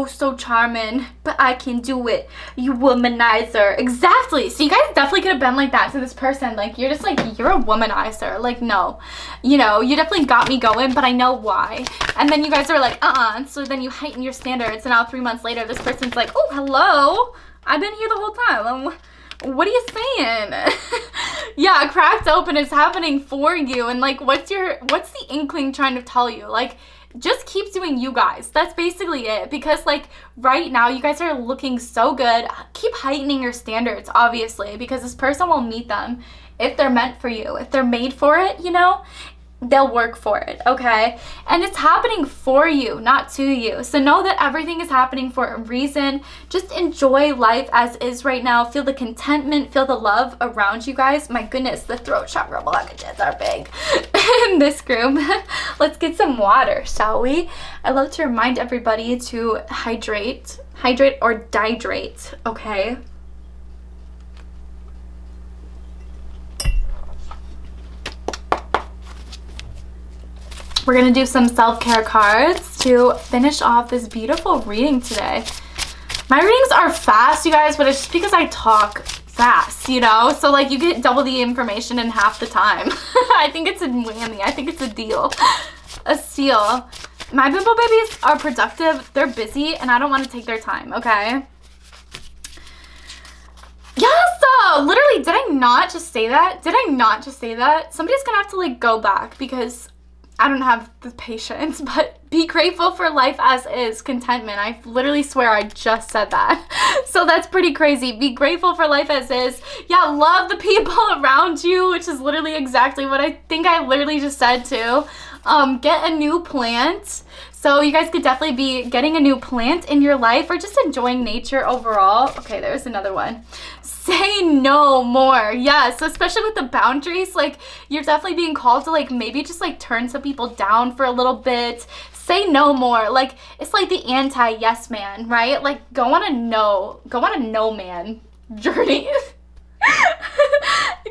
so charming, but I can do it. You womanizer. Exactly. So you guys definitely could have been like that to this person. Like, you're just like, you're a womanizer. Like, no, you know, you definitely got me going, but I know why. And then you guys are like, and so then you heighten your standards, and now 3 months later, this person's like, oh, hello, I've been here the whole time. What are you saying? Yeah, cracked open is happening for you. And like, what's the inkling trying to tell you? Like, just keep doing you guys. That's basically it. Because like right now, you guys are looking so good. Keep heightening your standards, obviously, because this person will meet them if they're meant for you. If they're made for it, you know, they'll work for it, okay? And it's happening for you, not to you. So know that everything is happening for a reason. Just enjoy life as is right now. Feel the contentment, feel the love around you guys. My goodness, the throat chakra blockages are big in this group. Let's get some water, shall we? I love to remind everybody to hydrate or dihydrate, okay? We're going to do some self-care cards to finish off this beautiful reading today. My readings are fast, you guys, but it's just because I talk fast, you know? So, like, you get double the information in half the time. I think it's a whammy. I think it's a deal. A steal. My bimbo babies are productive. They're busy, and I don't want to take their time, okay? Yes! Literally, did I not just say that? Did I not just say that? Somebody's going to have to, like, go back because I don't have the patience, but be grateful for life as is, contentment. I literally swear I just said that. So that's pretty crazy. Be grateful for life as is. Yeah, love the people around you, which is literally exactly what I think I literally just said too. Get a new plant. So you guys could definitely be getting a new plant in your life or just enjoying nature overall. Okay, there's another one. Say no more. Yes, especially with the boundaries, like you're definitely being called to like maybe just like turn some people down for a little bit. Say no more. Like it's like the anti-yes man, right? Like go on a no man journey.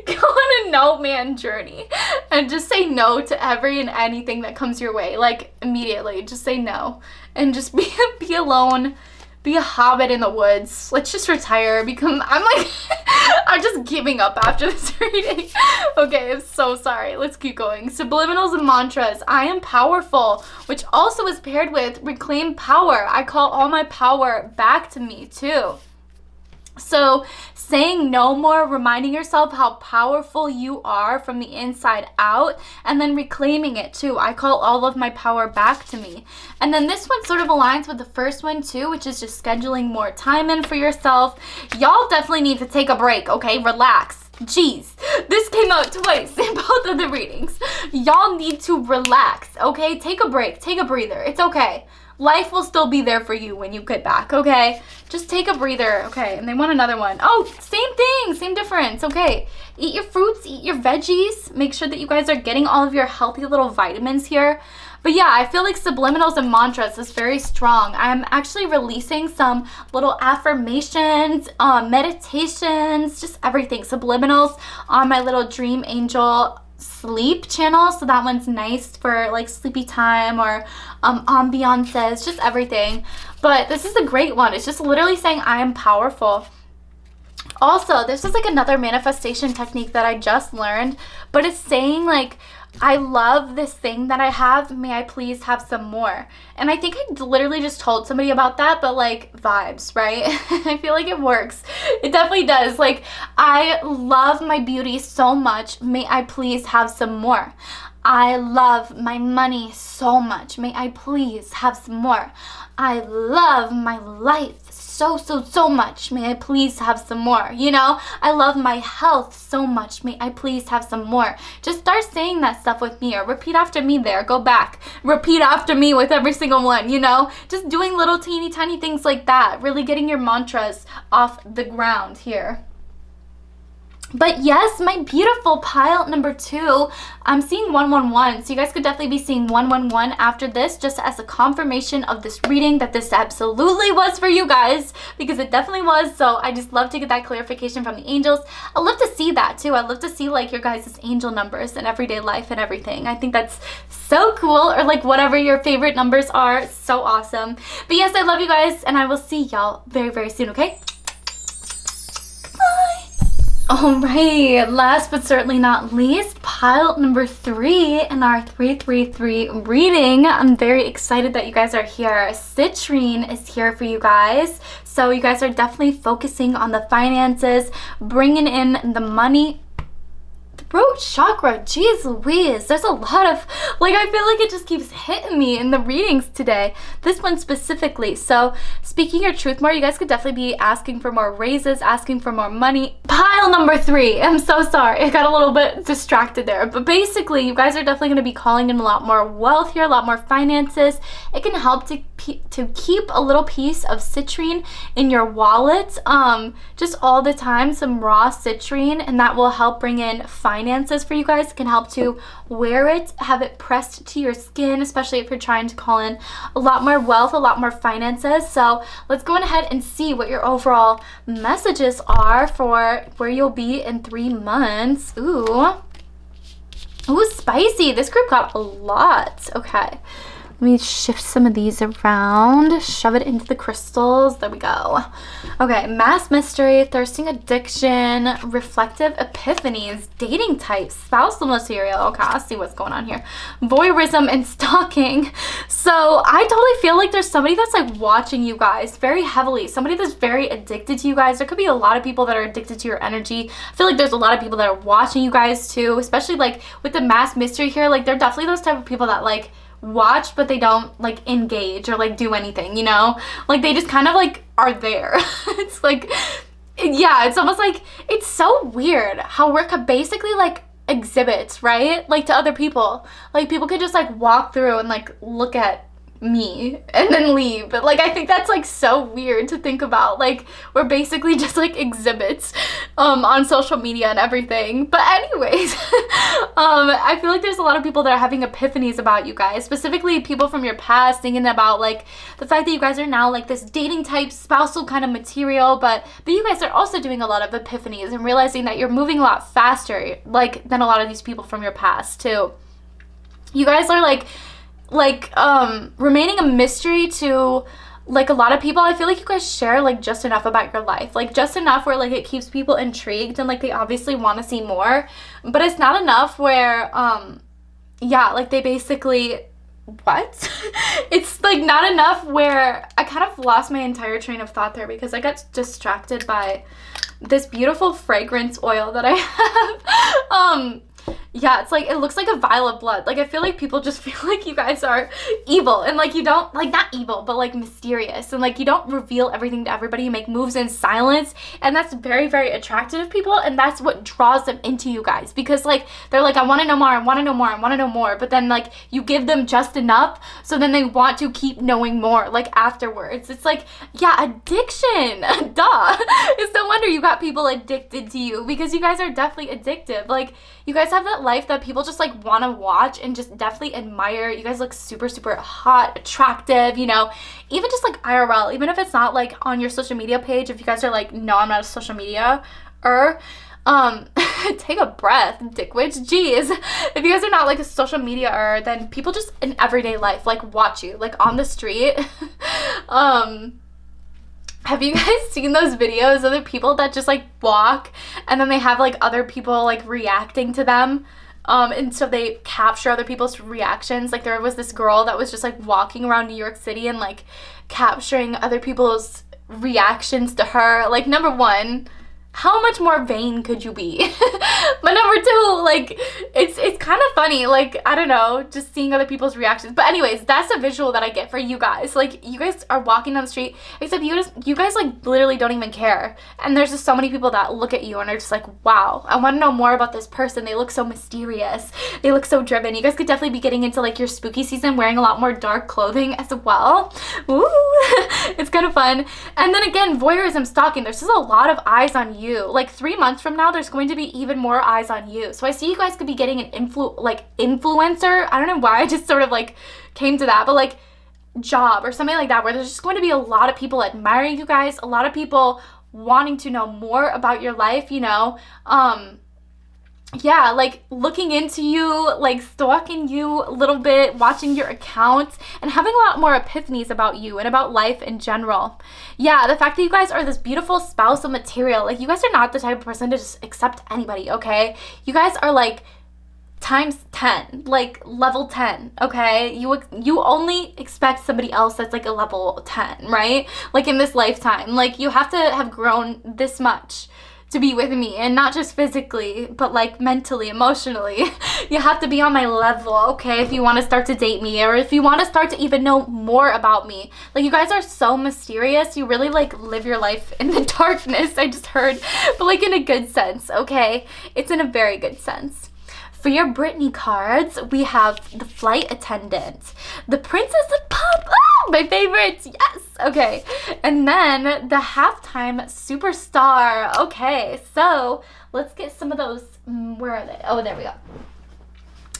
Go on a no man journey and just say no to every and anything that comes your way. Like immediately just say no and just be alone. Be a hobbit in the woods. Let's just retire. I'm just giving up after this reading. Okay, I'm so sorry. Let's keep going. Subliminals and mantras. I am powerful, which also is paired with reclaim power. I call all my power back to me too. So saying no more, reminding yourself how powerful you are from the inside out, and then reclaiming it too. I call all of my power back to me. And then this one sort of aligns with the first one too, which is just scheduling more time in for yourself. Y'all definitely need to take a break, okay? Relax. Jeez, this came out twice in both of the readings. Y'all need to relax, okay? Take a break, take a breather. It's okay. Life will still be there for you when you get back, okay? Just take a breather, okay? And they want another one. Oh, same thing, same difference, okay? Eat your fruits, eat your veggies. Make sure that you guys are getting all of your healthy little vitamins here. But yeah, I feel like subliminals and mantras is very strong. I'm actually releasing some little affirmations, meditations, just everything. Subliminals on my little Dream Angel sleep channel, so that one's nice for like sleepy time or ambiances, just everything. But this is a great one. It's just literally saying I am powerful. Also, this is like another manifestation technique that I just learned, but it's saying like, I love this thing that I have. May I please have some more? And I think I literally just told somebody about that, but like vibes, right? I feel like it works. It definitely does. Like, I love my beauty so much. May I please have some more? I love my money so much. May I please have some more? I love my life so much. May I please have some more? You know, I love my health so much. May I please have some more? Just start saying that stuff with me, or repeat after me there. Go back. Repeat after me with every single one, you know? Just doing little teeny tiny things like that. Really getting your mantras off the ground here. But yes, my beautiful pile number 2, I'm seeing 111. So you guys could definitely be seeing 111 after this, just as a confirmation of this reading that this absolutely was for you guys, because it definitely was. So I just love to get that clarification from the angels. I love to see that too. I love to see like your guys' angel numbers in everyday life and everything. I think that's so cool, or like whatever your favorite numbers are. So awesome. But yes, I love you guys, and I will see y'all very soon, okay? Alright, last but certainly not least, pile number 3 in our 333 reading. I'm very excited that you guys are here. Citrine is here for you guys. So you guys are definitely focusing on the finances, bringing in the money. Throat chakra, jeez Louise, there's a lot of, like, I feel like it just keeps hitting me in the readings today. This one specifically. So speaking your truth more, you guys could definitely be asking for more raises, asking for more money. Pile number 3, I'm so sorry, I got a little bit distracted there. But basically, you guys are definitely going to be calling in a lot more wealth here, a lot more finances. It can help to keep a little piece of citrine in your wallet, just all the time, some raw citrine, and that will help bring in finances for you guys. It can help to wear it, have it pressed to your skin, especially if you're trying to call in a lot more wealth, a lot more finances. So let's go ahead and see what your overall messages are for where you'll be in 3 months. Ooh, spicy. This group got a lot. Okay. Let me shift some of these around, shove it into the crystals. There we go. Okay, mass mystery, thirsting addiction, reflective epiphanies, dating types, spousal material. Okay, I'll see what's going on here. Voyeurism and stalking. So I totally feel like there's somebody that's like watching you guys very heavily. Somebody that's very addicted to you guys. There could be a lot of people that are addicted to your energy. I feel like there's a lot of people that are watching you guys too, especially like with the mass mystery here. Like they're definitely those type of people that like watch, but they don't like engage or like do anything, you know? Like they just kind of like are there. It's like, yeah, it's almost like, it's so weird how we're basically like exhibits, right? Like to other people. Like people could just like walk through and like look at me and then leave. But like, I think that's like so weird to think about. Like, we're basically just like exhibits on social media and everything. But anyways, I feel like there's a lot of people that are having epiphanies about you guys, specifically people from your past, thinking about like the fact that you guys are now like this dating type spousal kind of material, but you guys are also doing a lot of epiphanies and realizing that you're moving a lot faster like than a lot of these people from your past too. You guys are like remaining a mystery to like a lot of people. I feel like you guys share like just enough about your life, like just enough where like it keeps people intrigued and like they obviously want to see more, but it's not enough where yeah, like they basically what it's like not enough where I kind of lost my entire train of thought there because I got distracted by this beautiful fragrance oil that I have. Yeah, it's like, it looks like a vial of blood. Like, I feel like people just feel like you guys are evil and like you don't, like not evil, but like mysterious, and like you don't reveal everything to everybody. You make moves in silence, and that's very, very attractive to people, and that's what draws them into you guys, because like they're like, I want to know more, I want to know more, I want to know more, but then like you give them just enough, so then they want to keep knowing more like afterwards. It's like, yeah, addiction. Duh. It's no wonder you got people addicted to you, because you guys are definitely addictive. Like, you guys have that life that people just like want to watch and just definitely admire. You guys look super, super hot, attractive, you know, even just like IRL, even if it's not like on your social media page. If you guys are like, no, I'm not a social media take a breath, dickwitch. Jeez. If you guys are not like a social media then people just in everyday life like watch you like on the street. Have you guys seen those videos of the people that just like walk and then they have like other people like reacting to them? And so they capture other people's reactions. Like, there was this girl that was just like walking around New York City and like capturing other people's reactions to her. Like, number one, how much more vain could you be? But number two, like, it's kind of funny, like, I don't know, just seeing other people's reactions. But anyways, that's a visual that I get for you guys. Like, you guys are walking down the street, except you guys like literally don't even care, and there's just so many people that look at you and are just like, wow, I want to know more about this person. They look so mysterious, they look so driven. You guys could definitely be getting into like your spooky season wearing a lot more dark clothing as well. Ooh. It's kind of fun. And then again, voyeurism, stalking, there's just a lot of eyes on you. Like 3 months from now, there's going to be even more eyes on you. So I see you guys could be getting an influencer. I don't know why I just sort of like came to that, but like job or something like that, where there's just going to be a lot of people admiring you guys, a lot of people wanting to know more about your life, you know. Yeah, like looking into you, like stalking you a little bit, watching your accounts, and having a lot more epiphanies about you and about life in general. Yeah, the fact that you guys are this beautiful spousal material, like you guys are not the type of person to just accept anybody, okay? You guys are like times 10, like level 10, okay? You only expect somebody else that's like a level 10, right? Like in this lifetime, like you have to have grown this much to be with me, and not just physically, but like mentally, emotionally. You have to be on my level, okay, if you want to start to date me, or if you want to start to even know more about me. Like, you guys are so mysterious. You really like live your life in the darkness, I just heard, but like in a good sense, okay? It's in a very good sense. For your Britney cards, we have the flight attendant, the princess of pop, my favorite, yes, okay, and then the halftime superstar. Okay, so let's get some of those, where are they? Oh, there we go.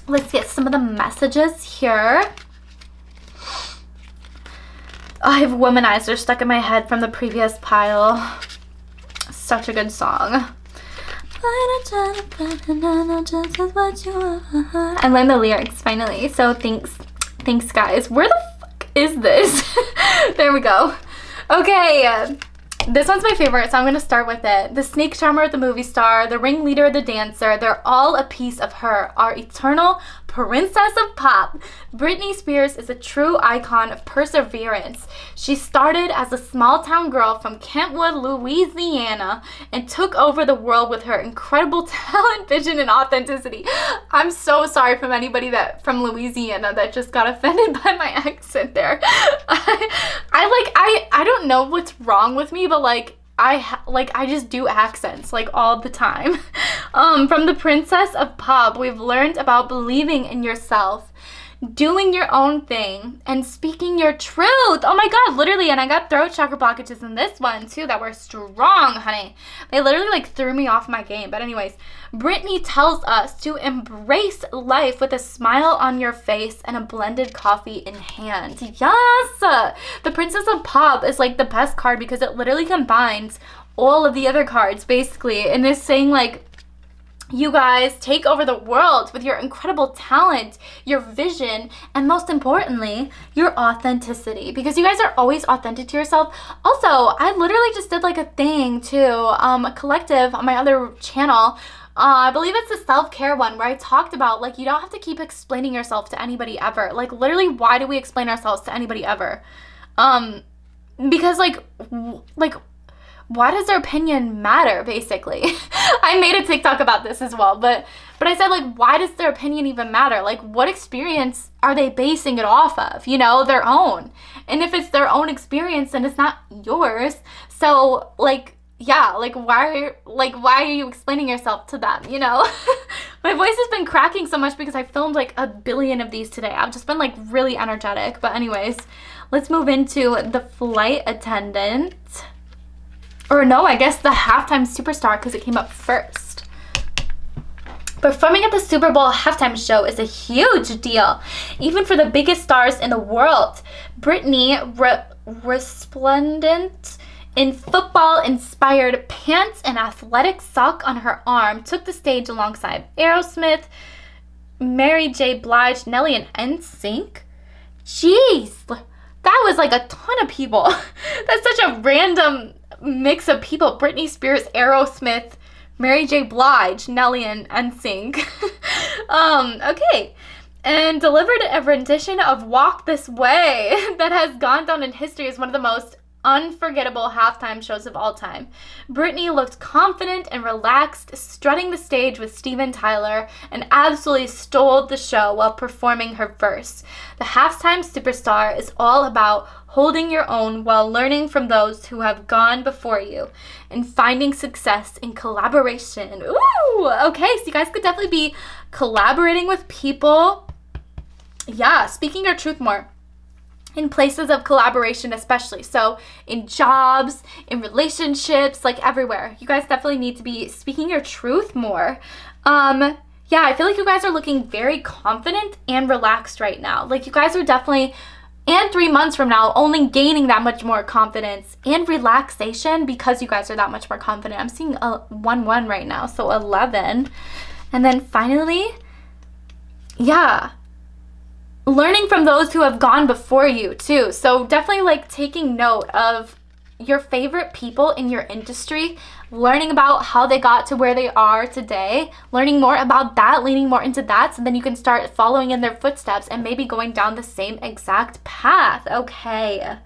Let's get some of the messages here. Oh, I have Womanizer stuck in my head from the previous pile. Such a good song. I learned the lyrics finally, so thanks guys. Where the fuck is this? There we go. Okay, this one's my favorite, so I'm gonna start with it. The snake charmer, the movie star, the ringleader, the dancer, they're all a piece of her, our eternal princess of pop. Britney Spears is a true icon of perseverance. She started as a small town girl from Kentwood, Louisiana, and took over the world with her incredible talent, vision, and authenticity. I'm so sorry from anybody that from Louisiana that just got offended by my accent there. I don't know what's wrong with me, but like I just do accents like all the time. From the princess of pop, we've learned about believing in yourself. doing your own thing and speaking your truth. Oh my God, literally. And I got throat chakra blockages in this one too that were strong, honey. They literally like threw me off my game. But anyways, Brittany tells us to embrace life with a smile on your face and a blended coffee in hand. Yes! The Princess of Pop is like the best card because it literally combines all of the other cards basically and is saying like, you guys take over the world with your incredible talent, your vision, and most importantly, your authenticity. Because you guys are always authentic to yourself. Also, I literally just did like a thing too, a collective on my other channel. I believe it's the self-care one where I talked about like you don't have to keep explaining yourself to anybody ever. Like literally, why do we explain ourselves to anybody ever? Because like why does their opinion matter, basically? I made a TikTok about this as well, but I said, like, why does their opinion even matter? Like, what experience are they basing it off of? You know, their own. And if it's their own experience, then it's not yours. So, like, yeah, like, why are you explaining yourself to them, you know? My voice has been cracking so much because I filmed, like, 1 billion of these today. I've just been, like, really energetic. But anyways, let's move into the flight attendant. Or no, I guess the halftime superstar because it came up first. Performing at the Super Bowl halftime show is a huge deal, even for the biggest stars in the world. Brittany, resplendent in football-inspired pants and athletic sock on her arm, took the stage alongside Aerosmith, Mary J. Blige, Nelly, and NSYNC. Jeez, that was like a ton of people. That's such a random mix of people. Britney Spears, Aerosmith, Mary J. Blige, Nelly, and NSYNC. Okay. And delivered a rendition of Walk This Way that has gone down in history as one of the most unforgettable halftime shows of all time. Britney looked confident and relaxed, strutting the stage with Steven Tyler, and absolutely stole the show while performing her verse. The halftime superstar is all about holding your own while learning from those who have gone before you and finding success in collaboration. Ooh, okay, so you guys could definitely be collaborating with people. Yeah, speaking your truth more. In places of collaboration especially. So in jobs, in relationships, like everywhere. You guys definitely need to be speaking your truth more. Yeah, I feel like you guys are looking very confident and relaxed right now. Like you guys are definitely, and 3 months from now, only gaining that much more confidence and relaxation because you guys are that much more confident. I'm seeing a 1-1 right now, so 11. And then finally, yeah, learning from those who have gone before you too. So definitely like taking note of your favorite people in your industry, learning about how they got to where they are today, learning more about that, leaning more into that, so then you can start following in their footsteps and maybe going down the same exact path. Okay.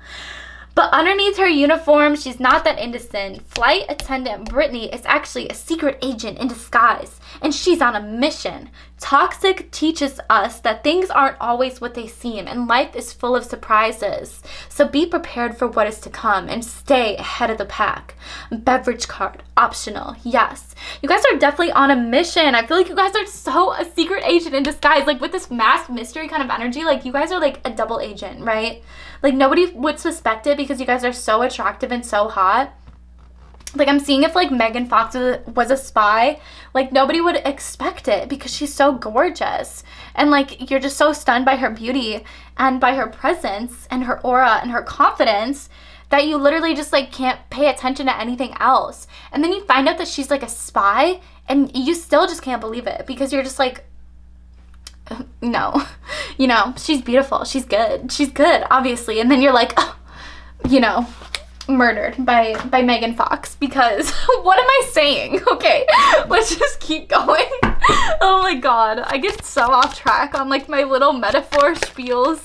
But underneath her uniform, she's not that innocent. Flight attendant Brittany is actually a secret agent in disguise, and she's on a mission. Toxic teaches us that things aren't always what they seem, and life is full of surprises. So be prepared for what is to come and stay ahead of the pack. Beverage card, optional, yes. You guys are definitely on a mission. I feel like you guys are so a secret agent in disguise. Like with this masked mystery kind of energy, like you guys are like a double agent, right? Like nobody would suspect it because you guys are so attractive and so hot. Like I'm seeing if like Megan Fox was a spy, like nobody would expect it because she's so gorgeous. And like you're just so stunned by her beauty and by her presence and her aura and her confidence that you literally just like can't pay attention to anything else. And then you find out that she's like a spy and you still just can't believe it because you're just like, no, you know, she's beautiful. She's good, obviously. And then you're like, oh, you know, murdered by Megan Fox because what am I saying? Okay, let's just keep going. Oh my God, I get so off track on like my little metaphor spiels.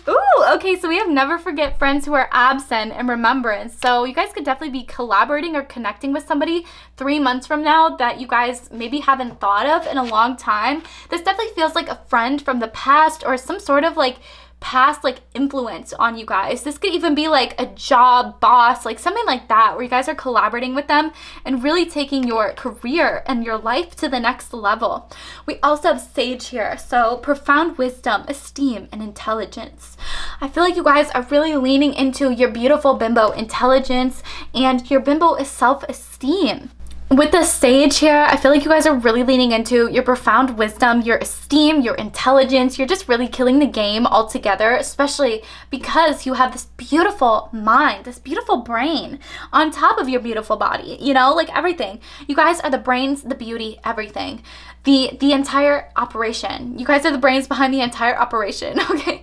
Ooh, okay, so we have never forget friends who are absent and remembrance. So you guys could definitely be collaborating or connecting with somebody 3 months from now that you guys maybe haven't thought of in a long time. This definitely feels like a friend from the past or some sort of like past like influence on you guys. This could even be like a job, boss, like something like that, where you guys are collaborating with them and really taking your career and your life to the next level. We also have Sage here, so profound wisdom, esteem, and intelligence. I feel like you guys are really leaning into your beautiful bimbo intelligence and your bimbo self-esteem. With the Sage here, I feel like you guys are really leaning into your profound wisdom, your esteem, your intelligence. You're just really killing the game altogether, especially because you have this beautiful mind, this beautiful brain on top of your beautiful body, you know, like everything. You guys are the brains, the beauty, everything. The entire operation. You guys are the brains behind the entire operation, okay?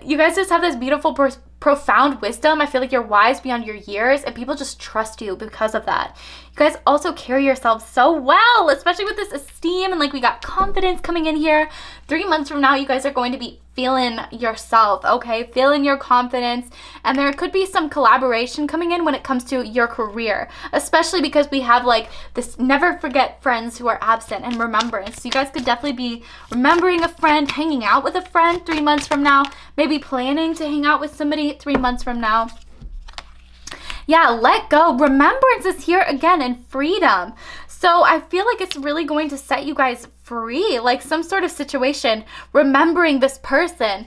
You guys just have this beautiful profound wisdom. I feel like you're wise beyond your years and people just trust you because of that. You guys also carry yourselves so well, especially with this esteem, and like we got confidence coming in here. 3 months from now, you guys are going to be feeling yourself, okay? Feeling your confidence, and there could be some collaboration coming in when it comes to your career, especially because we have like this never forget friends who are absent and remembrance. So you guys could definitely be remembering a friend, hanging out with a friend 3 months from now, maybe planning to hang out with somebody 3 months from now. Yeah, let go. Remembrance is here again, and freedom. So I feel like it's really going to set you guys free, like some sort of situation, remembering this person.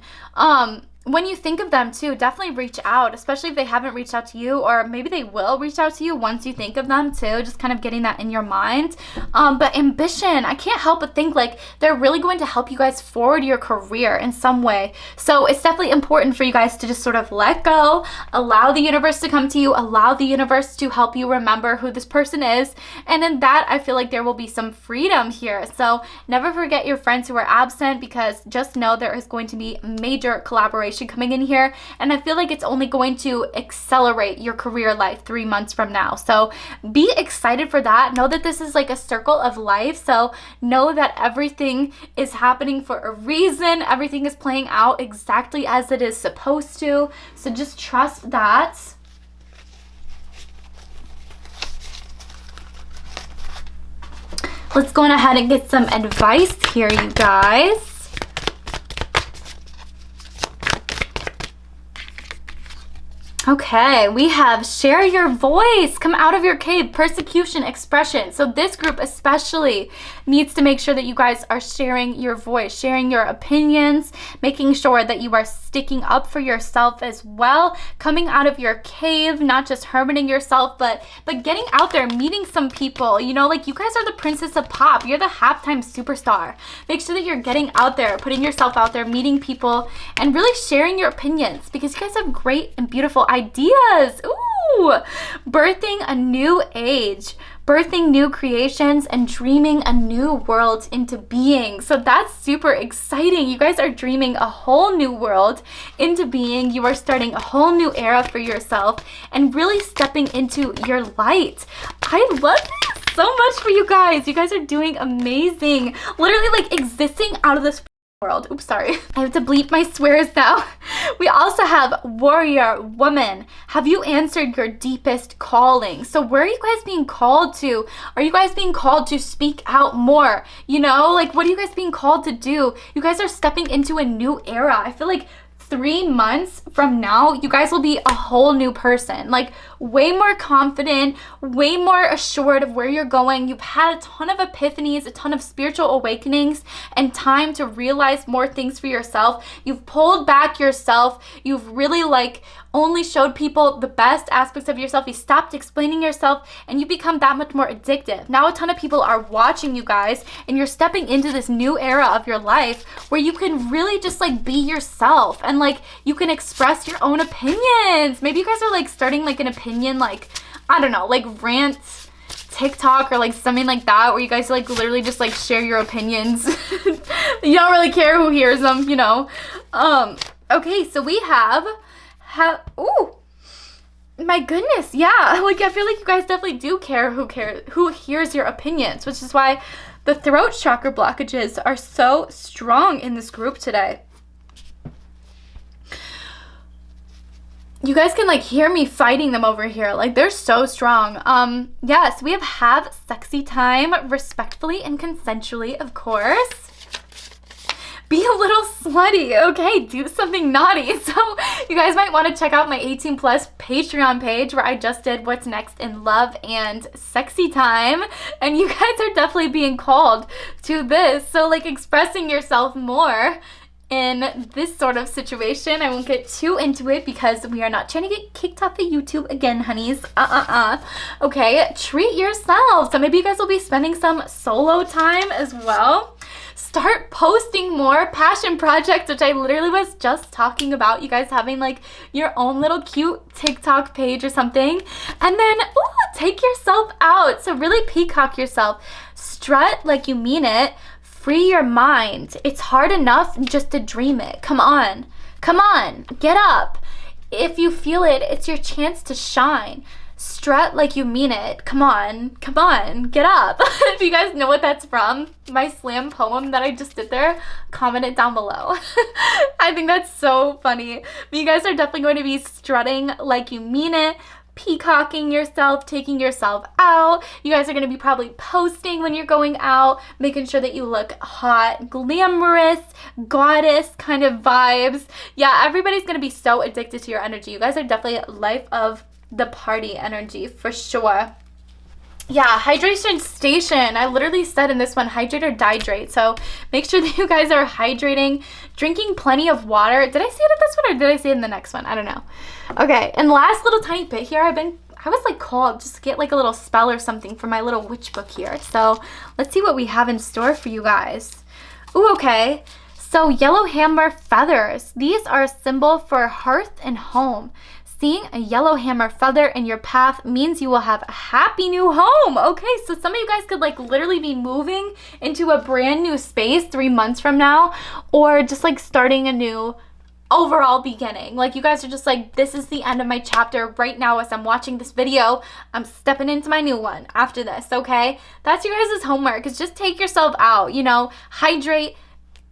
When you think of them too, definitely reach out, especially if they haven't reached out to you, or maybe they will reach out to you once you think of them too, just kind of getting that in your mind. But ambition, I can't help but think like they're really going to help you guys forward your career in some way. So it's definitely important for you guys to just sort of let go, allow the universe to come to you, allow the universe to help you remember who this person is. And in that, I feel like there will be some freedom here. So never forget your friends who are absent, because just know there is going to be major collaboration coming in here, and I feel like it's only going to accelerate your career life 3 months from now. So be excited for that. Know that this is like a circle of life, so know that everything is happening for a reason. Everything is playing out exactly as it is supposed to, so just trust that. Let's go on ahead and get some advice here, you guys. Okay, we have share your voice, come out of your cave, persecution, expression. So this group especially needs to make sure that you guys are sharing your voice, sharing your opinions, making sure that you are sticking up for yourself as well, coming out of your cave, not just hermiting yourself, but getting out there, meeting some people. You know, like you guys are the princess of pop. You're the halftime superstar. Make sure that you're getting out there, putting yourself out there, meeting people, and really sharing your opinions, because you guys have great and beautiful ideas. Ooh, birthing a new age, birthing new creations, and dreaming a new world into being. So that's super exciting. You guys are dreaming a whole new world into being. You are starting a whole new era for yourself and really stepping into your light. I love this so much for you guys. You guys are doing amazing. Literally like existing out of this world. Oops, sorry. I have to bleep my swears now. We also have warrior, woman. Have you answered your deepest calling? So where are you guys being called to? Are you guys being called to speak out more? You know, like what are you guys being called to do? You guys are stepping into a new era. I feel like 3 months from now, you guys will be a whole new person, like way more confident, way more assured of where you're going. You've had a ton of epiphanies, a ton of spiritual awakenings, and time to realize more things for yourself. You've pulled back yourself. You've really like only showed people the best aspects of yourself. You stopped explaining yourself, and you become that much more addictive. Now a ton of people are watching you guys, and you're stepping into this new era of your life where you can really just like be yourself, and like you can express your own opinions. Maybe you guys are like starting like an opinion, like I don't know, like rant TikTok or like something like that, where you guys like literally just like share your opinions. You don't really care who hears them, you know. Okay, so we have ooh, my goodness, yeah, like I feel like you guys definitely do care who hears your opinions, which is why the throat chakra blockages are so strong in this group today. You guys can like hear me fighting them over here, like they're so strong. Yes, we have sexy time, respectfully and consensually, of course. be a little slutty, okay? Do something naughty. So you guys might want to check out my 18 plus Patreon page where I just did what's next in love and sexy time. And you guys are definitely being called to this. So like expressing yourself more in this sort of situation. I won't get too into it because we are not trying to get kicked off of YouTube again, honeys. Okay, treat yourself. So maybe you guys will be spending some solo time as well. Start posting more passion projects, which I literally was just talking about. You guys having like your own little cute TikTok page or something. And then take yourself out. So really peacock yourself. Strut like you mean it. Free your mind. It's hard enough just to dream it. Come on. Come on. Get up. If you feel it, it's your chance to shine. Strut like you mean it. Come on. Come on. Get up. If you guys know what that's from, my slam poem that I just did there, comment it down below. I think that's so funny. But you guys are definitely going to be strutting like you mean it. Peacocking yourself, taking yourself out. You guys are going to be probably posting when you're going out, making sure that you look hot, glamorous, goddess kind of vibes. Yeah, everybody's going to be so addicted to your energy. You guys are definitely life of the party energy for sure. Yeah, hydration station. I literally said in this one, hydrate or dehydrate. So make sure that you guys are hydrating, drinking plenty of water. Did I say it in this one or did I say it in the next one? I don't know. Okay, and last little tiny bit here. I was like called just to get like a little spell or something for my little witch book here. So let's see what we have in store for you guys. Ooh, okay. So yellow hammer feathers. These are a symbol for hearth and home. Seeing a yellow hammer feather in your path means you will have a happy new home. Okay, so some of you guys could like literally be moving into a brand new space 3 months from now, or just like starting a new overall beginning. Like you guys are just like, this is the end of my chapter right now. As I'm watching this video, I'm stepping into my new one after this. Okay, that's your guys' homework, is just take yourself out, you know, hydrate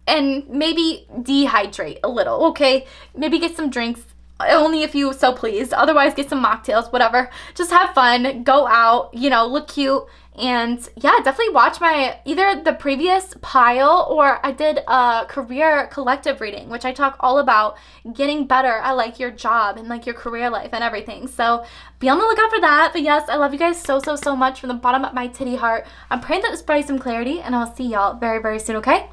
and maybe dehydrate a little. Okay, maybe get some drinks, only if you so please. Otherwise, get some mocktails, whatever. Just have fun, go out, you know, look cute. And yeah, definitely watch my either the previous pile, or I did a career collective reading, which I talk all about getting better at like your job and like your career life and everything. So be on the lookout for that. But yes, I love you guys so much from the bottom of my titty heart. I'm praying that this brought you some clarity, and I'll see y'all very soon, okay?